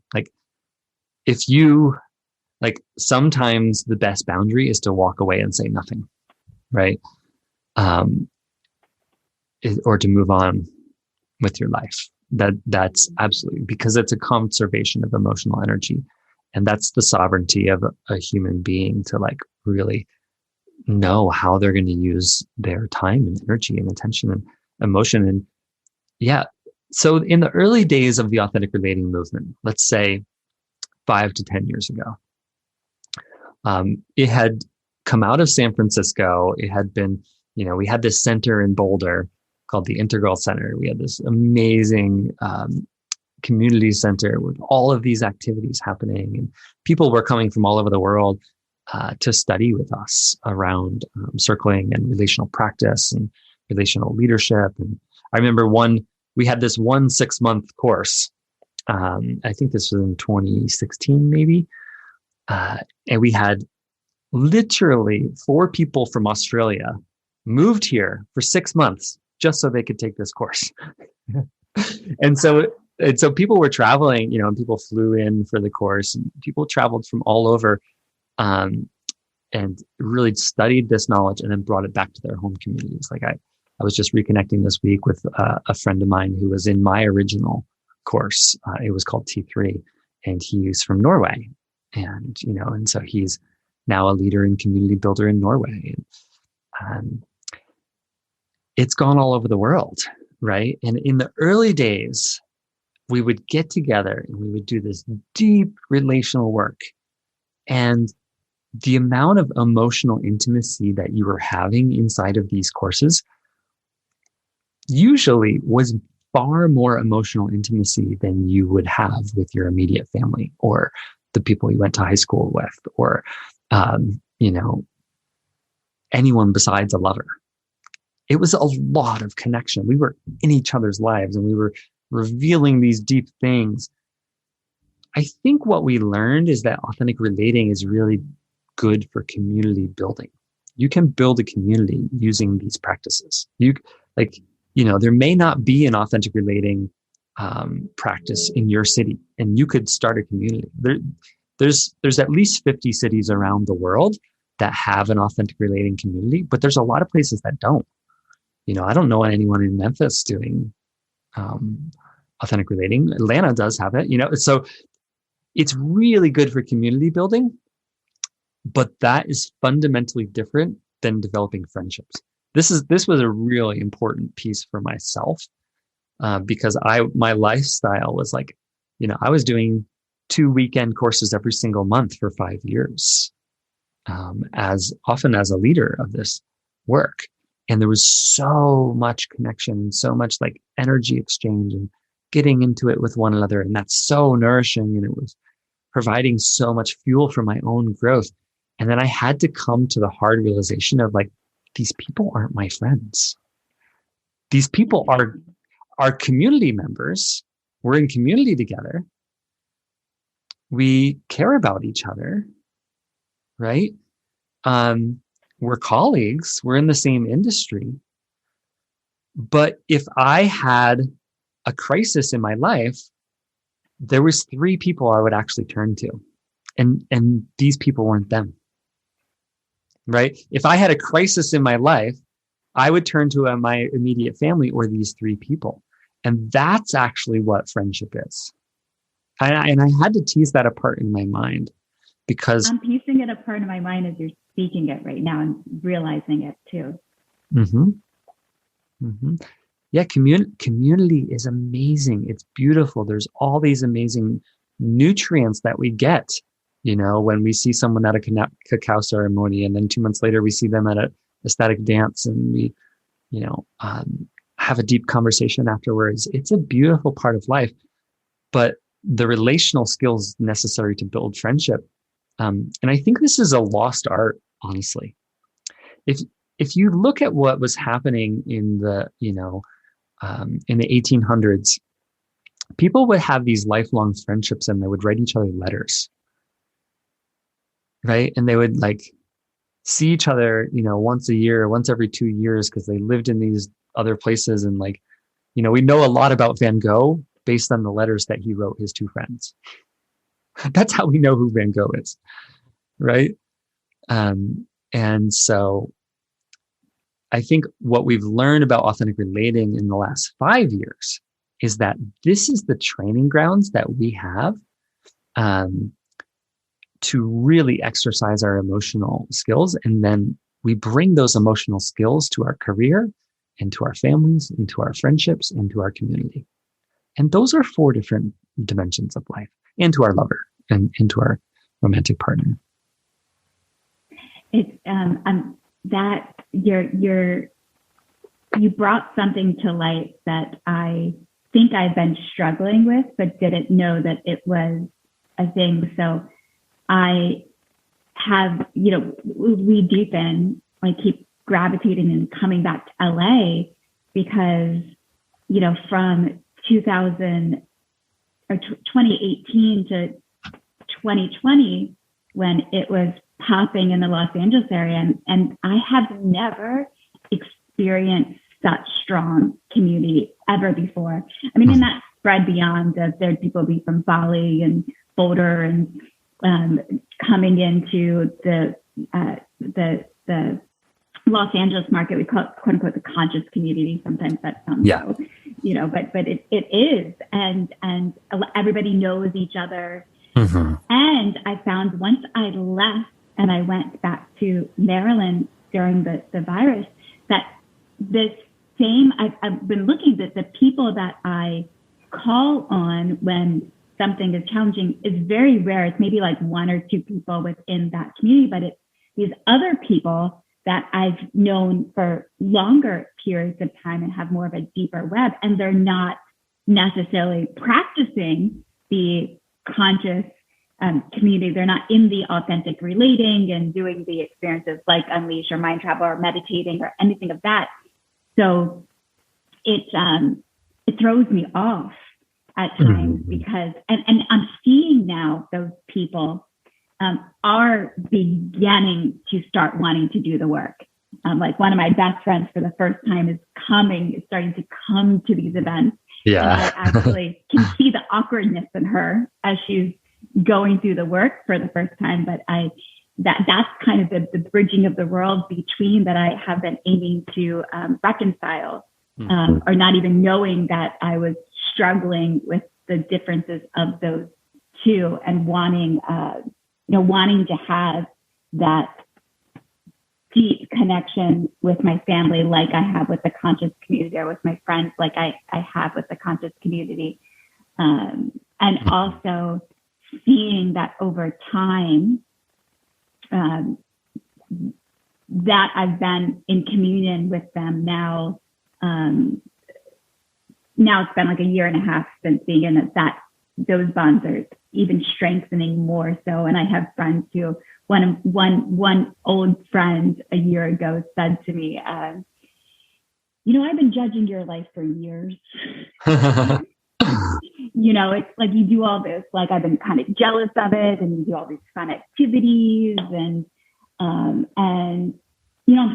Sometimes the best boundary is to walk away and say nothing, right? Or to move on with your life. That's absolutely, because it's a conservation of emotional energy. And that's the sovereignty of a human being to really know how they're going to use their time and energy and attention and emotion. And yeah, so in the early days of the authentic relating movement, let's say 5 to 10 years ago, it had come out of San Francisco. It had been, we had this center in Boulder called the Integral Center. We had this amazing community center with all of these activities happening, and people were coming from all over the world to study with us around circling and relational practice and relational leadership. And I remember we had this 1 6-month course. I think this was in 2016, maybe. And we had literally 4 people from Australia moved here for 6 months just so they could take this course. And so people were traveling, and people flew in for the course, and people traveled from all over, and really studied this knowledge and then brought it back to their home communities. I was just reconnecting this week with a friend of mine who was in my original course. It was called T3, and he's from Norway. And, and so he's now a leader and community builder in Norway. And it's gone all over the world, right? And in the early days, we would get together and we would do this deep relational work. And the amount of emotional intimacy that you were having inside of these courses usually was far more emotional intimacy than you would have with your immediate family or the people you went to high school with, or, anyone besides a lover. It was a lot of connection. We were in each other's lives and we were revealing these deep things. I think what we learned is that authentic relating is really good for community building. You can build a community using these practices. There may not be an authentic relating practice in your city, and you could start a community. There's at least 50 cities around the world that have an authentic relating community, but there's a lot of places that don't. I don't know anyone in Memphis doing authentic relating. Atlanta does have it, so it's really good for community building, but that is fundamentally different than developing friendships. This was a really important piece for myself because my lifestyle was like, I was doing 2 weekend courses every single month for 5 years, as often as a leader of this work. And there was so much connection, so much like energy exchange and getting into it with one another. And that's so nourishing. And it was providing so much fuel for my own growth. And then I had to come to the hard realization of like, these people aren't my friends. These people are community members. We're in community together. We care about each other, right? We're colleagues. We're in the same industry. But if I had a crisis in my life, there was 3 people I would actually turn to. And these people weren't them. Right? If I had a crisis in my life, I would turn to my immediate family or these 3 people. And that's actually what friendship is. And I had to tease that apart in my mind because I'm piecing it apart in my mind as you're speaking it right now and realizing it too. Yeah, community is amazing. It's beautiful. There's all these amazing nutrients that we get. When we see someone at a cacao ceremony and then 2 months later we see them at a ecstatic dance and we, have a deep conversation afterwards. It's a beautiful part of life, but the relational skills necessary to build friendship. And I think this is a lost art, honestly. If you look at what was happening in the 1800s, people would have these lifelong friendships and they would write each other letters. Right. And they would like see each other, once a year, once every 2 years, because they lived in these other places. And like, we know a lot about Van Gogh based on the letters that he wrote his 2 friends. That's how we know who Van Gogh is. Right. And so I think what we've learned about authentic relating in the last 5 years is that this is the training grounds that we have to really exercise our emotional skills. And then we bring those emotional skills to our career and to our families and to our friendships and to our community. And those are 4 different dimensions of life, and to our lover and to our romantic partner. It's that you brought something to light that I think I've been struggling with, but didn't know that it was a thing. So I have, we deepen, I keep gravitating and coming back to LA because, from 2018 to 2020, when it was popping in the Los Angeles area, and I have never experienced such strong community ever before. I mean, and that spread beyond there'd people be from Bali and Boulder and coming into the Los Angeles market. We call it, quote unquote, the conscious community. Sometimes that sounds so, but it is, and everybody knows each other. Mm-hmm. And I found once I left and I went back to Maryland during the virus, that this same, I've been looking at the people that I call on when something is challenging is very rare. It's maybe like one or two people within that community, but it's these other people that I've known for longer periods of time and have more of a deeper web, and they're not necessarily practicing the conscious community. They're not in the authentic relating and doing the experiences like Unleash or Mind Travel or meditating or anything of that. So it throws me off at times because, and I'm seeing now those people are beginning to start wanting to do the work. Like one of my best friends for the first time is starting to come to these events. Yeah. And I actually can see the awkwardness in her as she's going through the work for the first time. But that's kind of the bridging of the world between that I have been aiming to reconcile, or not even knowing that I was struggling with the differences of those two and wanting to have that deep connection with my family, like I have with the conscious community, or with my friends, like I have with the conscious community. And also seeing that over time, that I've been in communion with them now. Now it's been like a year and a half since being in that those bonds are even strengthening more so. And I have friends who, one old friend a year ago said to me, I've been judging your life for years. It's like you do all this, like I've been kind of jealous of it, and you do all these fun activities, and I'm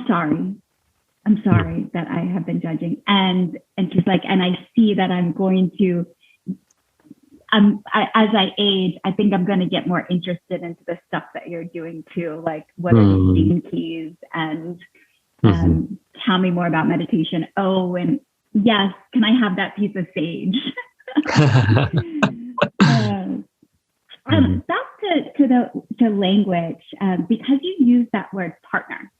sorry. I'm sorry that I have been judging. And she's like, and I see that I'm going to, as I age, I think I'm going to get more interested into the stuff that you're doing too. Like, what are the gene keys? And tell me more about meditation. Oh, and yes, can I have that piece of sage? Back to language, because you use that word partner.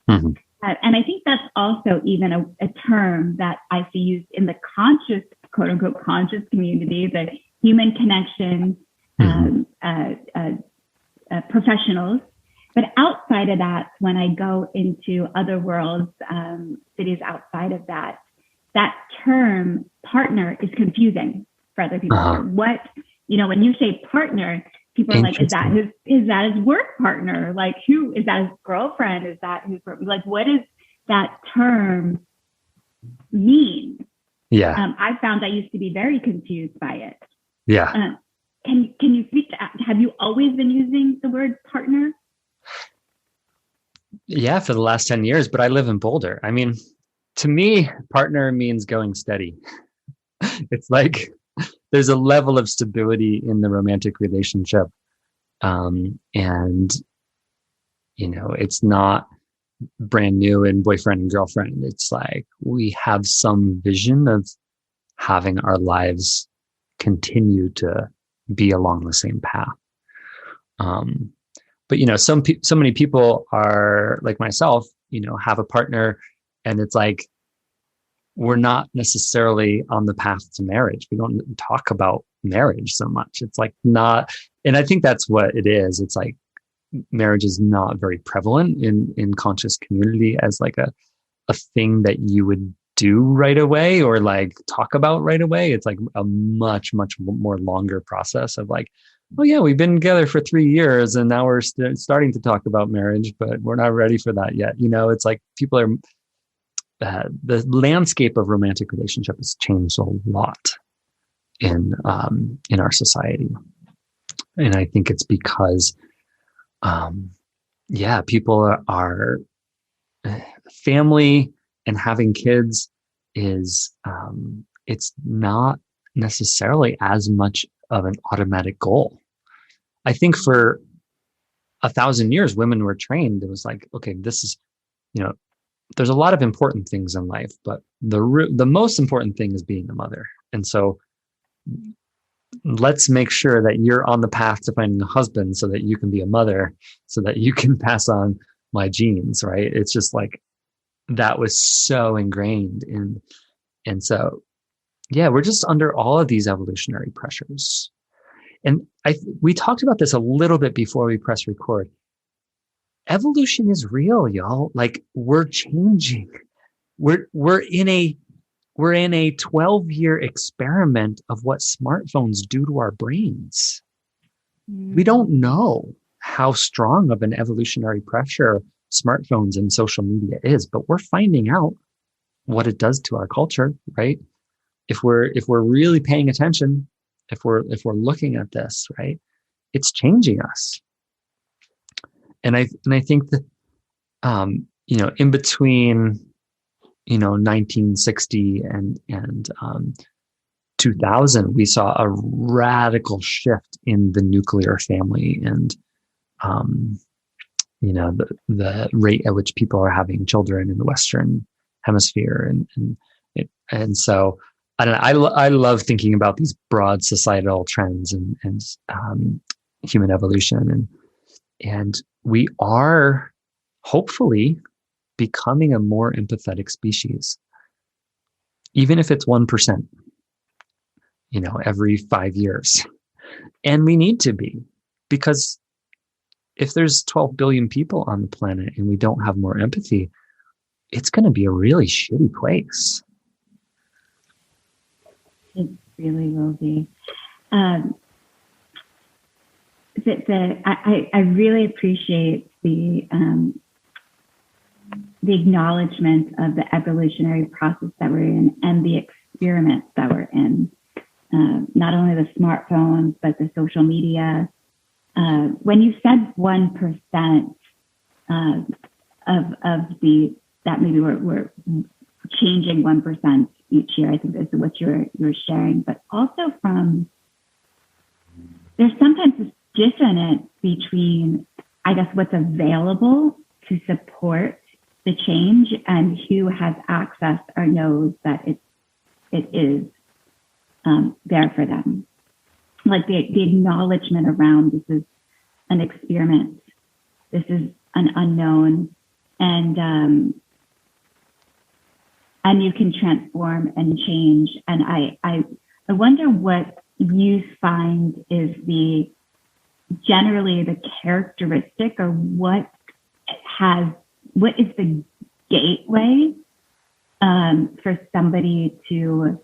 And I think that's also even a term that I see used in the conscious, quote unquote, conscious community, the human connection professionals. But outside of that, when I go into other worlds, cities outside of that, that term partner is confusing for other people. What, when you say partner, people are like, is that his work partner? Like, who is that? His girlfriend? Is that his, like, what does that term mean? Yeah. I found I used to be very confused by it. Yeah. Can you speak to, have you always been using the word partner? Yeah, for the last 10 years, but I live in Boulder. I mean, to me, partner means going steady. It's like there's a level of stability in the romantic relationship. It's not brand new and boyfriend and girlfriend. It's like we have some vision of having our lives continue to be along the same path. But so many people are like myself, have a partner, and it's like we're not necessarily on the path to marriage. We don't talk about marriage so much. It's like not, and I think that's what it is. It's like marriage is not very prevalent in conscious community as like a thing that you would do right away or like talk about right away. It's like a much, much more longer process of like, oh yeah, we've been together for 3 years and now we're starting to talk about marriage, but we're not ready for that yet. It's like people are, the landscape of romantic relationship has changed a lot in our society. And I think it's because, people are family and having kids is, it's not necessarily as much of an automatic goal. I think for 1,000 years, women were trained. It was like, okay, this is, there's a lot of important things in life, but the most important thing is being a mother. And so let's make sure that you're on the path to finding a husband so that you can be a mother, so that you can pass on my genes, right? It's just like, that was so ingrained and so, yeah, we're just under all of these evolutionary pressures. And we talked about this a little bit before we press record. Evolution is real, y'all. Like, we're changing. We're in a 12-year experiment of what smartphones do to our brains. We don't know how strong of an evolutionary pressure smartphones and social media is, but we're finding out what it does to our culture, right? If we're really paying attention, if we're looking at this, right, it's changing us. And I think that in between 1960 and 2000, we saw a radical shift in the nuclear family, and the rate at which people are having children in the Western Hemisphere, and so I don't know. I love thinking about these broad societal trends and human evolution, and we are hopefully becoming a more empathetic species, even if it's 1%, every 5 years. And we need to be, because if there's 12 billion people on the planet and we don't have more empathy, it's going to be a really shitty place. It really will be. I really appreciate the acknowledgement of the evolutionary process that we're in and the experiments that we're in. Not only the smartphones, but the social media. When you said 1% that maybe we're changing 1% each year, I think this is what you're sharing, but also there's sometimes this dissonance between, I guess, what's available to support the change and who has access or knows that it is there for them. Like the acknowledgement around, this is an experiment, this is an unknown, and you can transform and change. And I wonder what you find is generally the characteristic, or what is the gateway for somebody to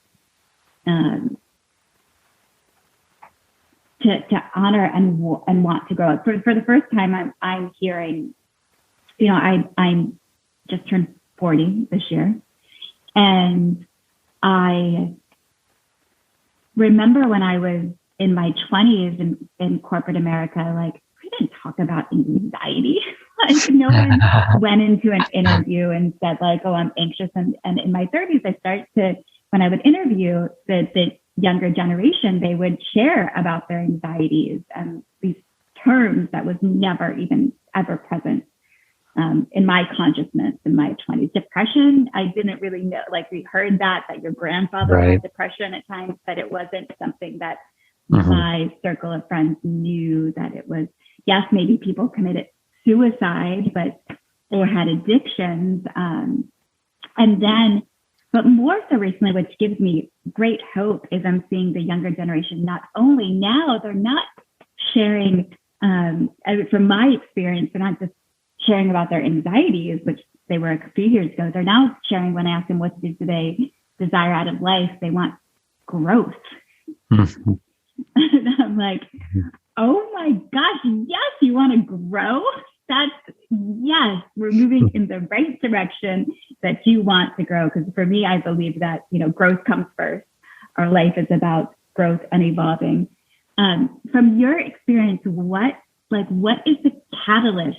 honor and want to grow. For the first time, I'm hearing, I'm just turned 40 this year, and I remember when I was in my 20s in corporate America, like, we didn't talk about anxiety. Like, no one went into an interview and said, like, oh, I'm anxious. And in my 30s, I started to, when I would interview the younger generation, they would share about their anxieties and these terms that was never even ever present in my consciousness in my 20s. Depression, I didn't really know, like, we heard that your grandfather had depression at times, but it wasn't something that my circle of friends knew that it was. Yes, maybe people committed suicide, or had addictions. But more so recently, which gives me great hope, is I'm seeing the younger generation, not only now, they're not sharing, from my experience, they're not just sharing about their anxieties, which they were a few years ago. They're now sharing, when I ask them what do they desire out of life, they want growth. And I'm like, oh my gosh, yes, you want to grow? Yes, we're moving in the right direction, that you want to grow. Because for me, I believe that, growth comes first. Our life is about growth and evolving. From your experience, what is the catalyst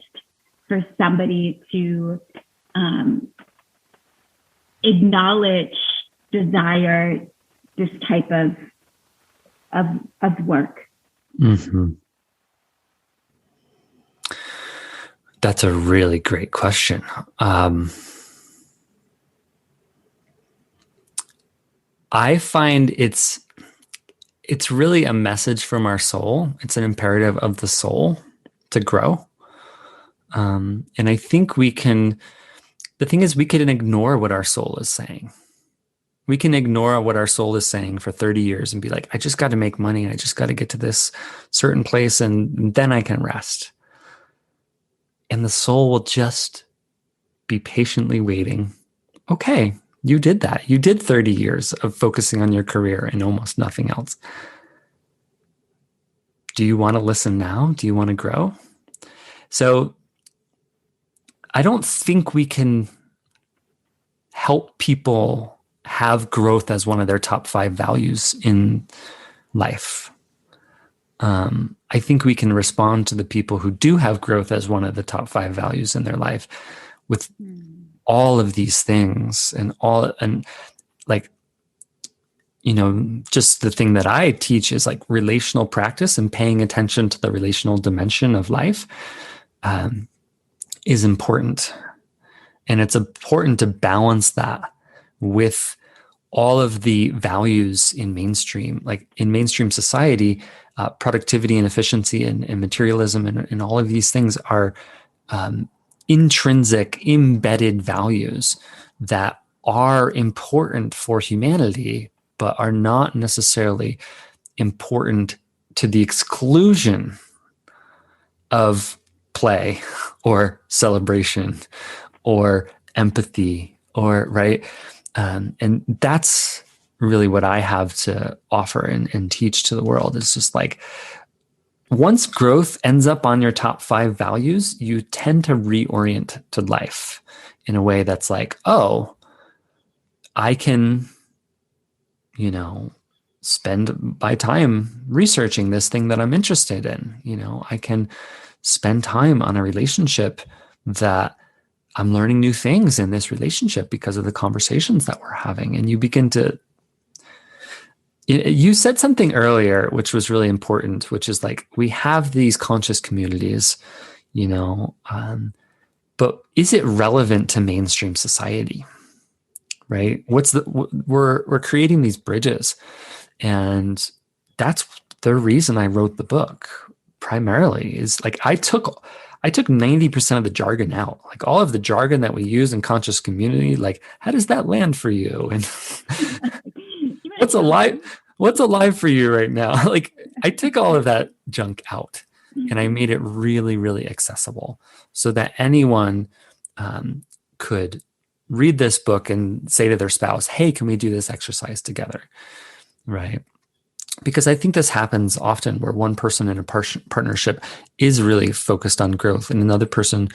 for somebody to acknowledge, desire this type of work? Mm-hmm. That's a really great question. I find it's really a message from our soul. It's an imperative of the soul to grow. And I think the thing is, we can ignore what our soul is saying. We can ignore what our soul is saying for 30 years and be like, I just got to make money. I just got to get to this certain place and then I can rest. And the soul will just be patiently waiting. Okay, you did that. You did 30 years of focusing on your career and almost nothing else. Do you want to listen now? Do you want to grow? So I don't think we can help people have growth as one of their top 5 values in life. I think we can respond to the people who do have growth as one of the top 5 values in their life with all of these things and like, you know, just the thing that I teach is like relational practice and paying attention to the relational dimension of life is important. And it's important to balance that with all of the values in mainstream, like in mainstream society, productivity and efficiency and materialism and all of these things are intrinsic, embedded values that are important for humanity, but are not necessarily important to the exclusion of play or celebration or empathy or right. And that's really what I have to offer and teach to the world. It's just like, once growth ends up on your top 5 values, you tend to reorient to life in a way that's like, oh, I can, you know, spend my time researching this thing that I'm interested in. You know, I can spend time on a relationship that I'm learning new things in this relationship because of the conversations that we're having. And you begin to, you said something earlier, which was really important, which is like, we have these conscious communities, you know, but is it relevant to mainstream society? Right? We're creating these bridges, and that's the reason I wrote the book primarily is like, I took 90% of the jargon out, like all of the jargon that we use in conscious community. Like, how does that land for you? And what's alive for you right now? Like, I took all of that junk out and I made it really, really accessible so that anyone could read this book and say to their spouse, hey, can we do this exercise together? Right? Because I think this happens often where one person in a partnership is really focused on growth and another person.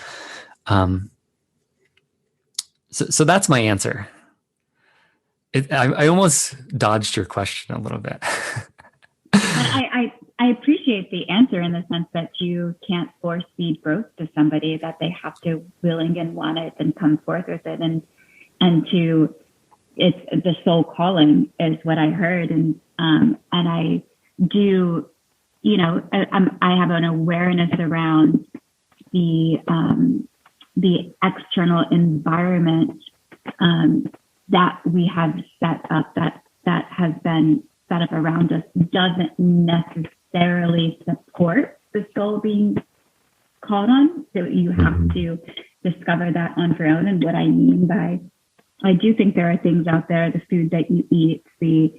So that's my answer. I almost dodged your question a little bit. I appreciate the answer in the sense that you can't force feed growth to somebody, that they have to willing and want it and come forth with it. And to, it's the soul calling is what I heard. And I do, you know, I have an awareness around the external environment that we have set up, that has been set up around us, doesn't necessarily support the soul being called on. So you have to discover that on your own. And what I mean by, I do think there are things out there, the food that you eat, the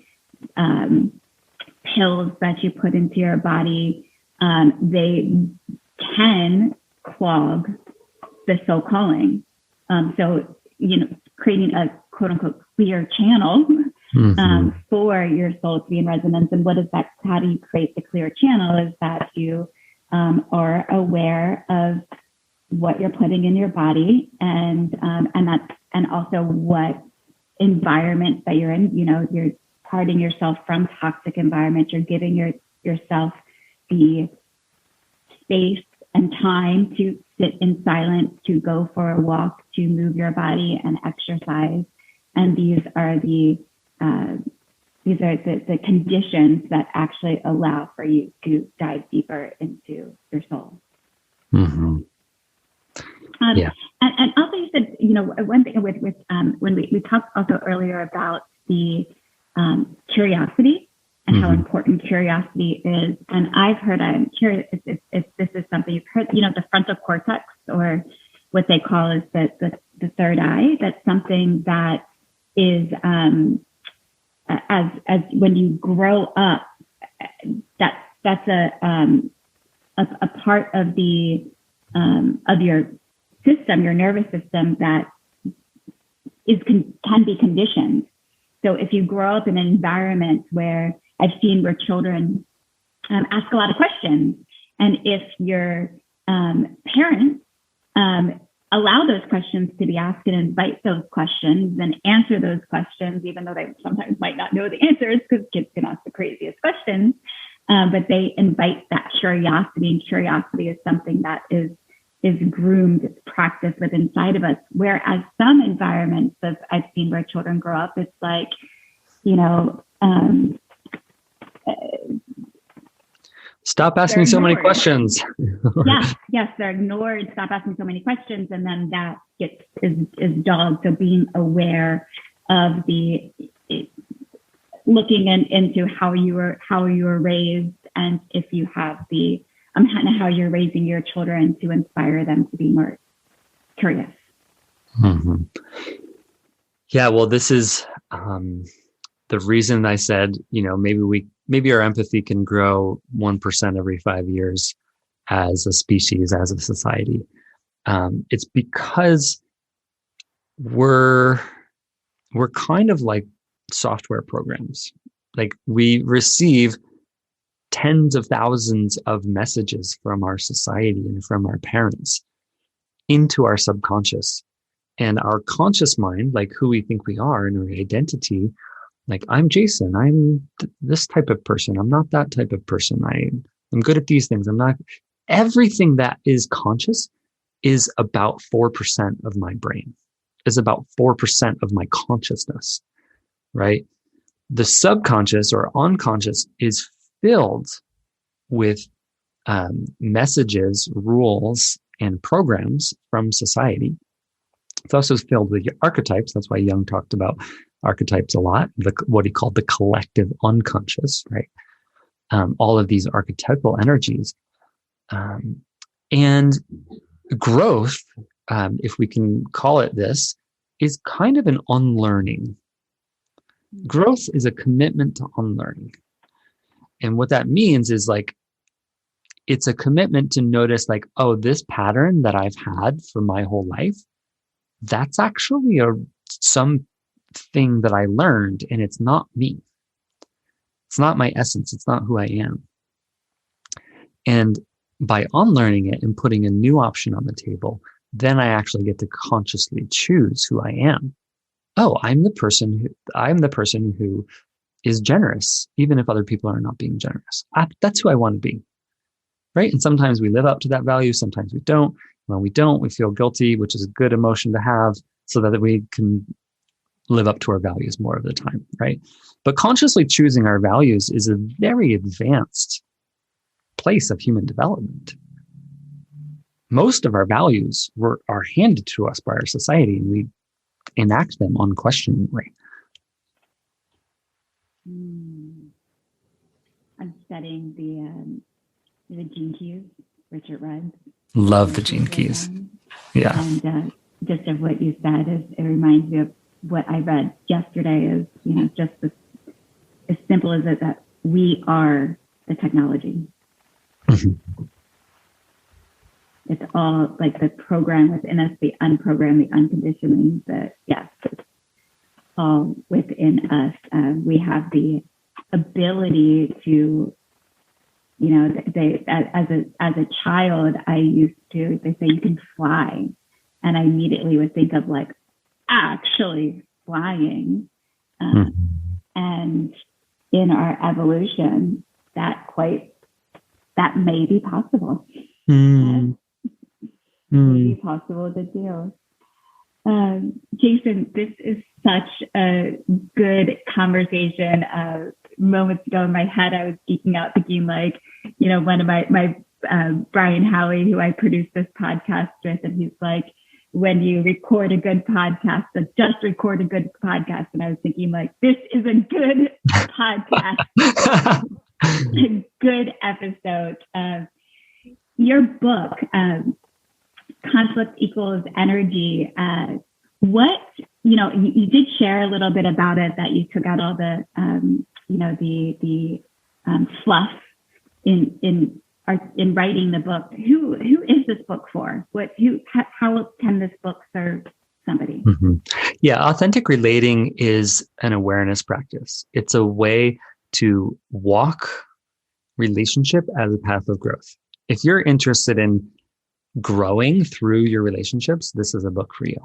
pills that you put into your body, they can clog the soul calling. So, you know, creating a quote unquote clear channel for your soul to be in resonance. And what is that? How do you create the clear channel? Is that you are aware of what you're putting in your body, and also what environment that you're in. You know, you're parting yourself from toxic environments. You're giving yourself the space and time to sit in silence, to go for a walk, to move your body and exercise. And these are the conditions that actually allow for you to dive deeper into your soul. Mm-hmm. Yeah. And also you said, you know, one thing with when we talked also earlier about the curiosity and how important curiosity is. And I've heard, I'm curious if this is something you've heard, you know, the frontal cortex, or what they call is the third eye. That's something that is as when you grow up, that's a part of the of your system, your nervous system, that can be conditioned. So if you grow up in an environment where children ask a lot of questions, and if your parents allow those questions to be asked and invite those questions and answer those questions, even though they sometimes might not know the answers, because kids can ask the craziest questions, but they invite that curiosity, and curiosity is something that is groomed, it's practiced with inside of us. Whereas some environments that I've seen where children grow up, it's like, stop asking so many questions. Yes, they're ignored. Stop asking so many questions, and then that is dogged. So being aware of looking into how you were raised, and if you have how you're raising your children to inspire them to be more curious. Mm-hmm. Yeah, well, this is the reason I said, maybe our empathy can grow 1% every 5 years as a species, as a society. It's because we're kind of like software programs. Like, we receive tens of thousands of messages from our society and from our parents into our subconscious. And our conscious mind, like who we think we are and our identity, like, I'm Jason, I'm this type of person, I'm not that type of person, I'm good at these things, I'm not. Everything that is conscious is about 4% of my brain, is about 4% of my consciousness, right? The subconscious or unconscious is filled with messages, rules, and programs from society. It's also filled with archetypes. That's why Jung talked about archetypes a lot, what he called the collective unconscious, right? All of these archetypal energies. And growth, if we can call it this, is kind of an unlearning. Growth is a commitment to unlearning. And what that means is, like, it's a commitment to notice, like, oh, this pattern that I've had for my whole life, that's actually something that I learned, and it's not me. It's not my essence. It's not who I am. And by unlearning it and putting a new option on the table, then I actually get to consciously choose who I am. Oh, I'm the person who is generous, even if other people are not being generous. That's who I want to be, right? And sometimes we live up to that value. Sometimes we don't. When we don't, we feel guilty, which is a good emotion to have, so that we can live up to our values more of the time, right? But consciously choosing our values is a very advanced place of human development. Most of our values are handed to us by our society, and we enact them unquestioningly. I'm studying the Gene Keys, Richard Rudd. Love the Gene Keys. Yeah. And just of what you said, it reminds me of what I read yesterday. Is just as simple as it, that we are the technology. Mm-hmm. It's all like the program within us, the unprogrammed, the unconditioning. It's all within us. We have the ability to, as a child, they say you can fly. And I immediately would think of, like, actually flying. And in our evolution, that may be possible. May be possible to do. Jason, this is such a good conversation. Moments ago in my head, I was geeking out thinking, like, one of my Brian Howley, who I produce this podcast with, and he's like, when you record a good podcast, just record a good podcast. And I was thinking, like, this is a good podcast, a good episode. Your book, Conflict Equals Energy. What you did share a little bit about it, that you took out all the, the fluff in writing the book. Who is this book for? How can this book serve somebody? Mm-hmm. Yeah, authentic relating is an awareness practice. It's a way to walk relationship as a path of growth. If you're interested in growing through your relationships, this is a book for you.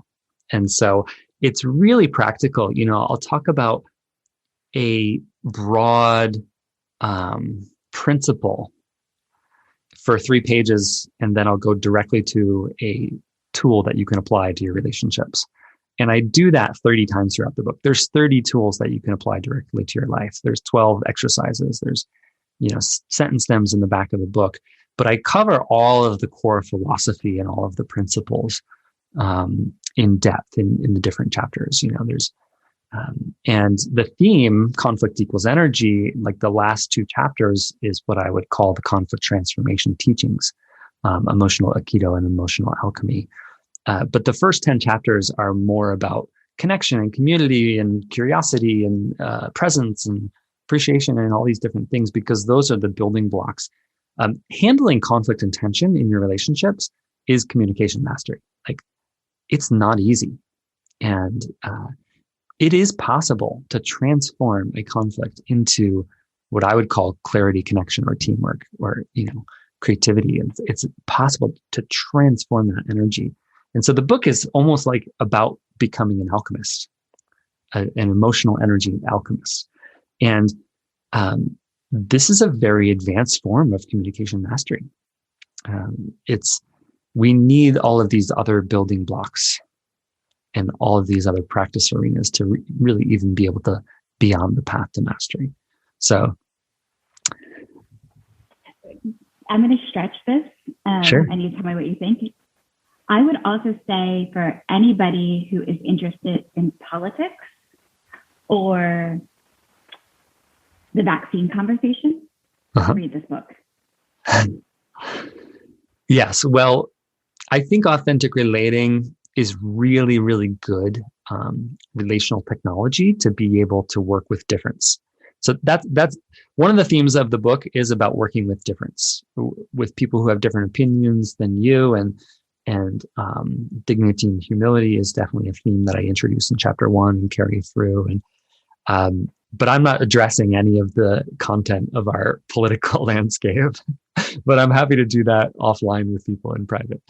And so it's really practical. I'll talk about a broad principle for 3 pages, and then I'll go directly to a tool that you can apply to your relationships. And I do that 30 times throughout the book. There's 30 tools that you can apply directly to your life. There's 12 exercises. There's, sentence stems in the back of the book. But I cover all of the core philosophy and all of the principles in depth in the different chapters. There's and the theme, conflict equals energy, like the last 2 chapters is what I would call the conflict transformation teachings, emotional Aikido and emotional alchemy. But the first 10 chapters are more about connection and community and curiosity and presence and appreciation and all these different things, because those are the building blocks. Handling conflict and tension in your relationships is communication mastery. Like, it's not easy. And it is possible to transform a conflict into what I would call clarity, connection, or teamwork, or, creativity. It's possible to transform that energy. And so the book is almost like about becoming an alchemist, an emotional energy alchemist. And this is a very advanced form of communication mastery. We need all of these other building blocks and all of these other practice arenas to really even be able to be on the path to mastery. So I'm going to stretch this, sure. And you tell me what you think. I would also say, for anybody who is interested in politics or the vaccine conversation, read this book. Yes. Well, I think authentic relating is really, really good relational technology to be able to work with difference. So that's one of the themes of the book, is about working with difference, with people who have different opinions than you, and dignity and humility is definitely a theme that I introduced in chapter 1 and carry through. And but I'm not addressing any of the content of our political landscape, but I'm happy to do that offline with people in private.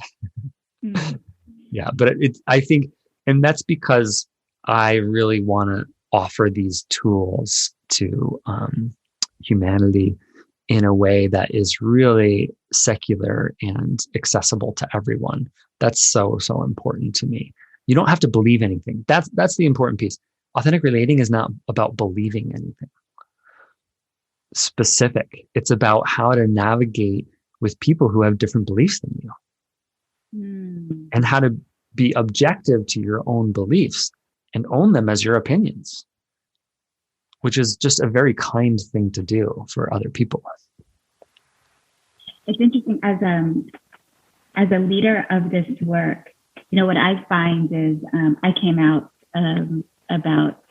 Yeah, but I think, and that's because I really want to offer these tools to humanity in a way that is really secular and accessible to everyone. That's so important to me. You don't have to believe anything. That's the important piece. Authentic relating is not about believing anything specific. It's about how to navigate with people who have different beliefs than you. And how to be objective to your own beliefs and own them as your opinions, which is just a very kind thing to do for other people. It's interesting, as a leader of this work, what I find is I came out about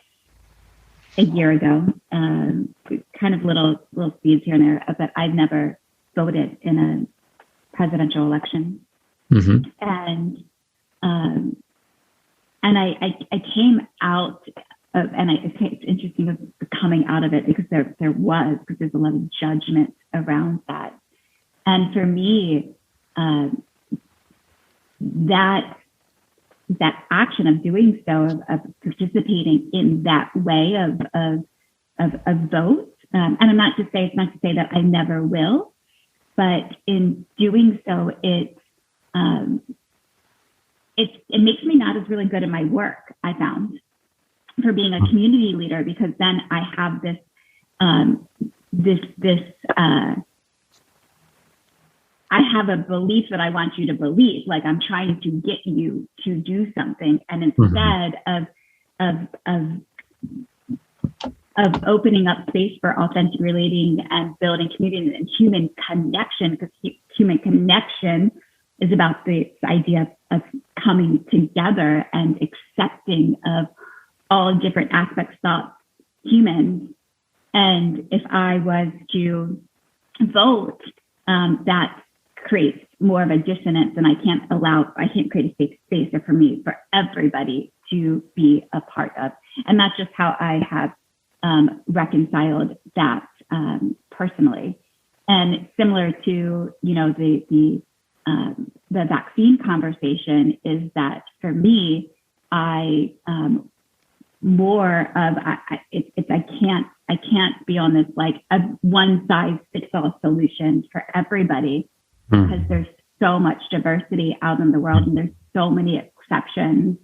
a year ago, kind of little seeds here and there, but I've never voted in a presidential election. Mm-hmm. And I came out of, and it's interesting coming out of it, because there's a lot of judgment around that. And for me, that action of doing so, of participating in that way of vote, and it's not to say that I never will, but in doing so, it makes me not as really good at my work, I found, for being a community leader, because then I have this I have a belief that I want you to believe, like I'm trying to get you to do something. And instead of opening up space for authentic relating and building community and human connection, because human connection is about this idea of coming together and accepting of all different aspects of humans. And if I was to vote, that creates more of a dissonance, and I can't create a safe space for me, for everybody to be a part of. And that's just how I have reconciled that personally. And similar to, the vaccine conversation, is that for me, I can't be on this like a one size fits all solution for everybody, because there's so much diversity out in the world and there's so many exceptions.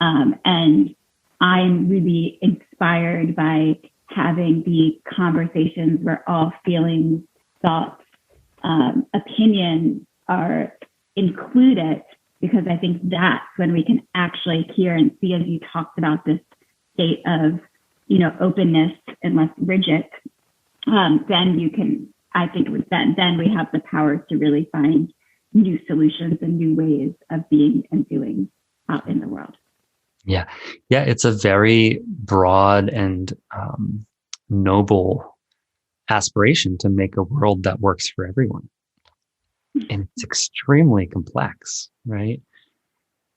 And I'm really inspired by having the conversations where all feelings, thoughts, opinions are included, because I think that's when we can actually hear and see, as you talked about, this state of, openness and less rigid. Then you can, I think then we have the power to really find new solutions and new ways of being and doing out in the world. Yeah. It's a very broad and noble aspiration to make a world that works for everyone. And it's extremely complex, right?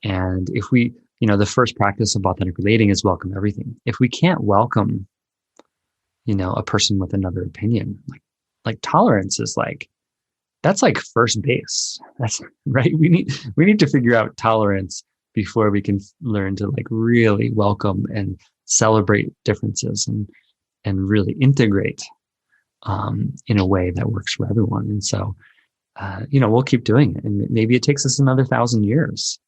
And if we, the first practice of authentic relating is welcome everything. If we can't welcome, a person with another opinion, like tolerance is that's like first base. That's right. We need to figure out tolerance before we can learn to really welcome and celebrate differences and really integrate in a way that works for everyone. And so, we'll keep doing it. And maybe it takes us another 1,000 years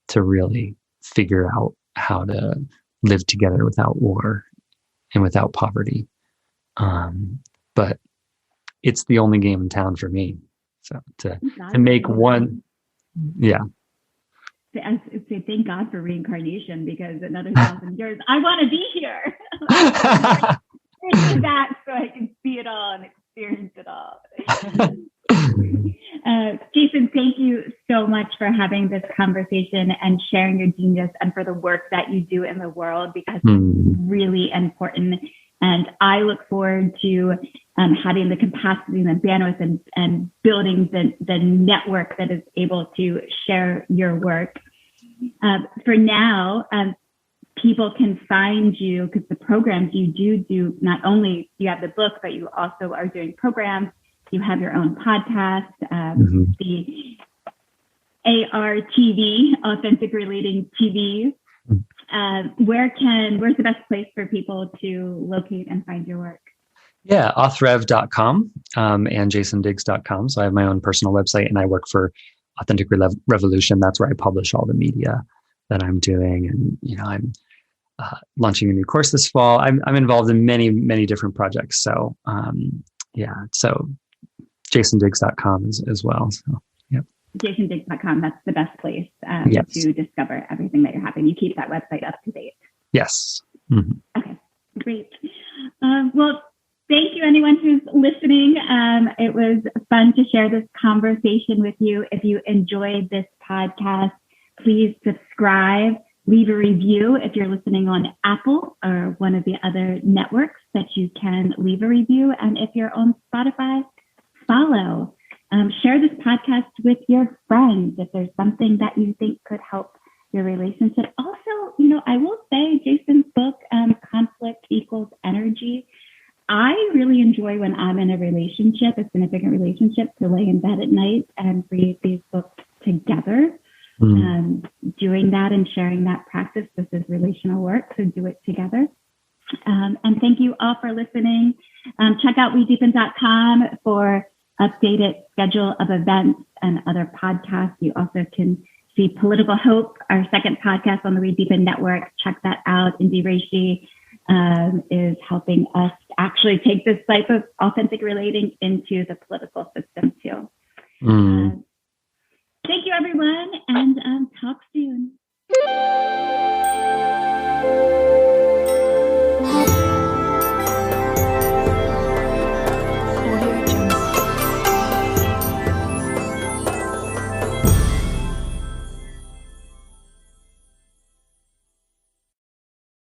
to really figure out how to live together without war and without poverty. But it's the only game in town for me. So to make one, yeah. I say thank God for reincarnation, because another 1,000 years, I want to be here. That so I can see it all and experience it all. Jason, thank you so much for having this conversation and sharing your genius, and for the work that you do in the world, because it's really important. And I look forward to having the capacity and the bandwidth and building the network that is able to share your work. For now, people can find you, because the programs you do, not only you have the book, but you also are doing programs. You have your own podcast, the ARTV, Authentic Relating TV. Where's the best place for people to locate and find your work? Yeah, authrev.com and jasondiggs.com. So I have my own personal website, and I work for Authentic Revolution. That's where I publish all the media that I'm doing. And, I'm launching a new course this fall. I'm involved in many, many different projects. So, so jasondiggs.com as well. So, yeah. jasondiggs.com. That's the best place yes. to discover everything that you're having. You keep that website up to date. Yes. Okay, great. Well, thank you, anyone who's listening. It was fun to share this conversation with you. If you enjoyed this podcast, please subscribe, leave a review. If you're listening on Apple or one of the other networks, that you can leave a review. And if you're on Spotify, follow. Share this podcast with your friends if there's something that you think could help your relationship. Also, I will say Jason's book, Conflict Equals Energy, I really enjoy when I'm in a relationship, a significant relationship, to lay in bed at night and read these books together. Doing that and sharing that practice. This is relational work, so do it together. And thank you all for listening. Check out WeDeepen.com for updated schedule of events and other podcasts. You also can see Political Hope, our second podcast on the We Deepen Network. Check that out. Indy Reishi is helping us actually take this type of authentic relating into the political system too. Thank you, everyone, and talk soon.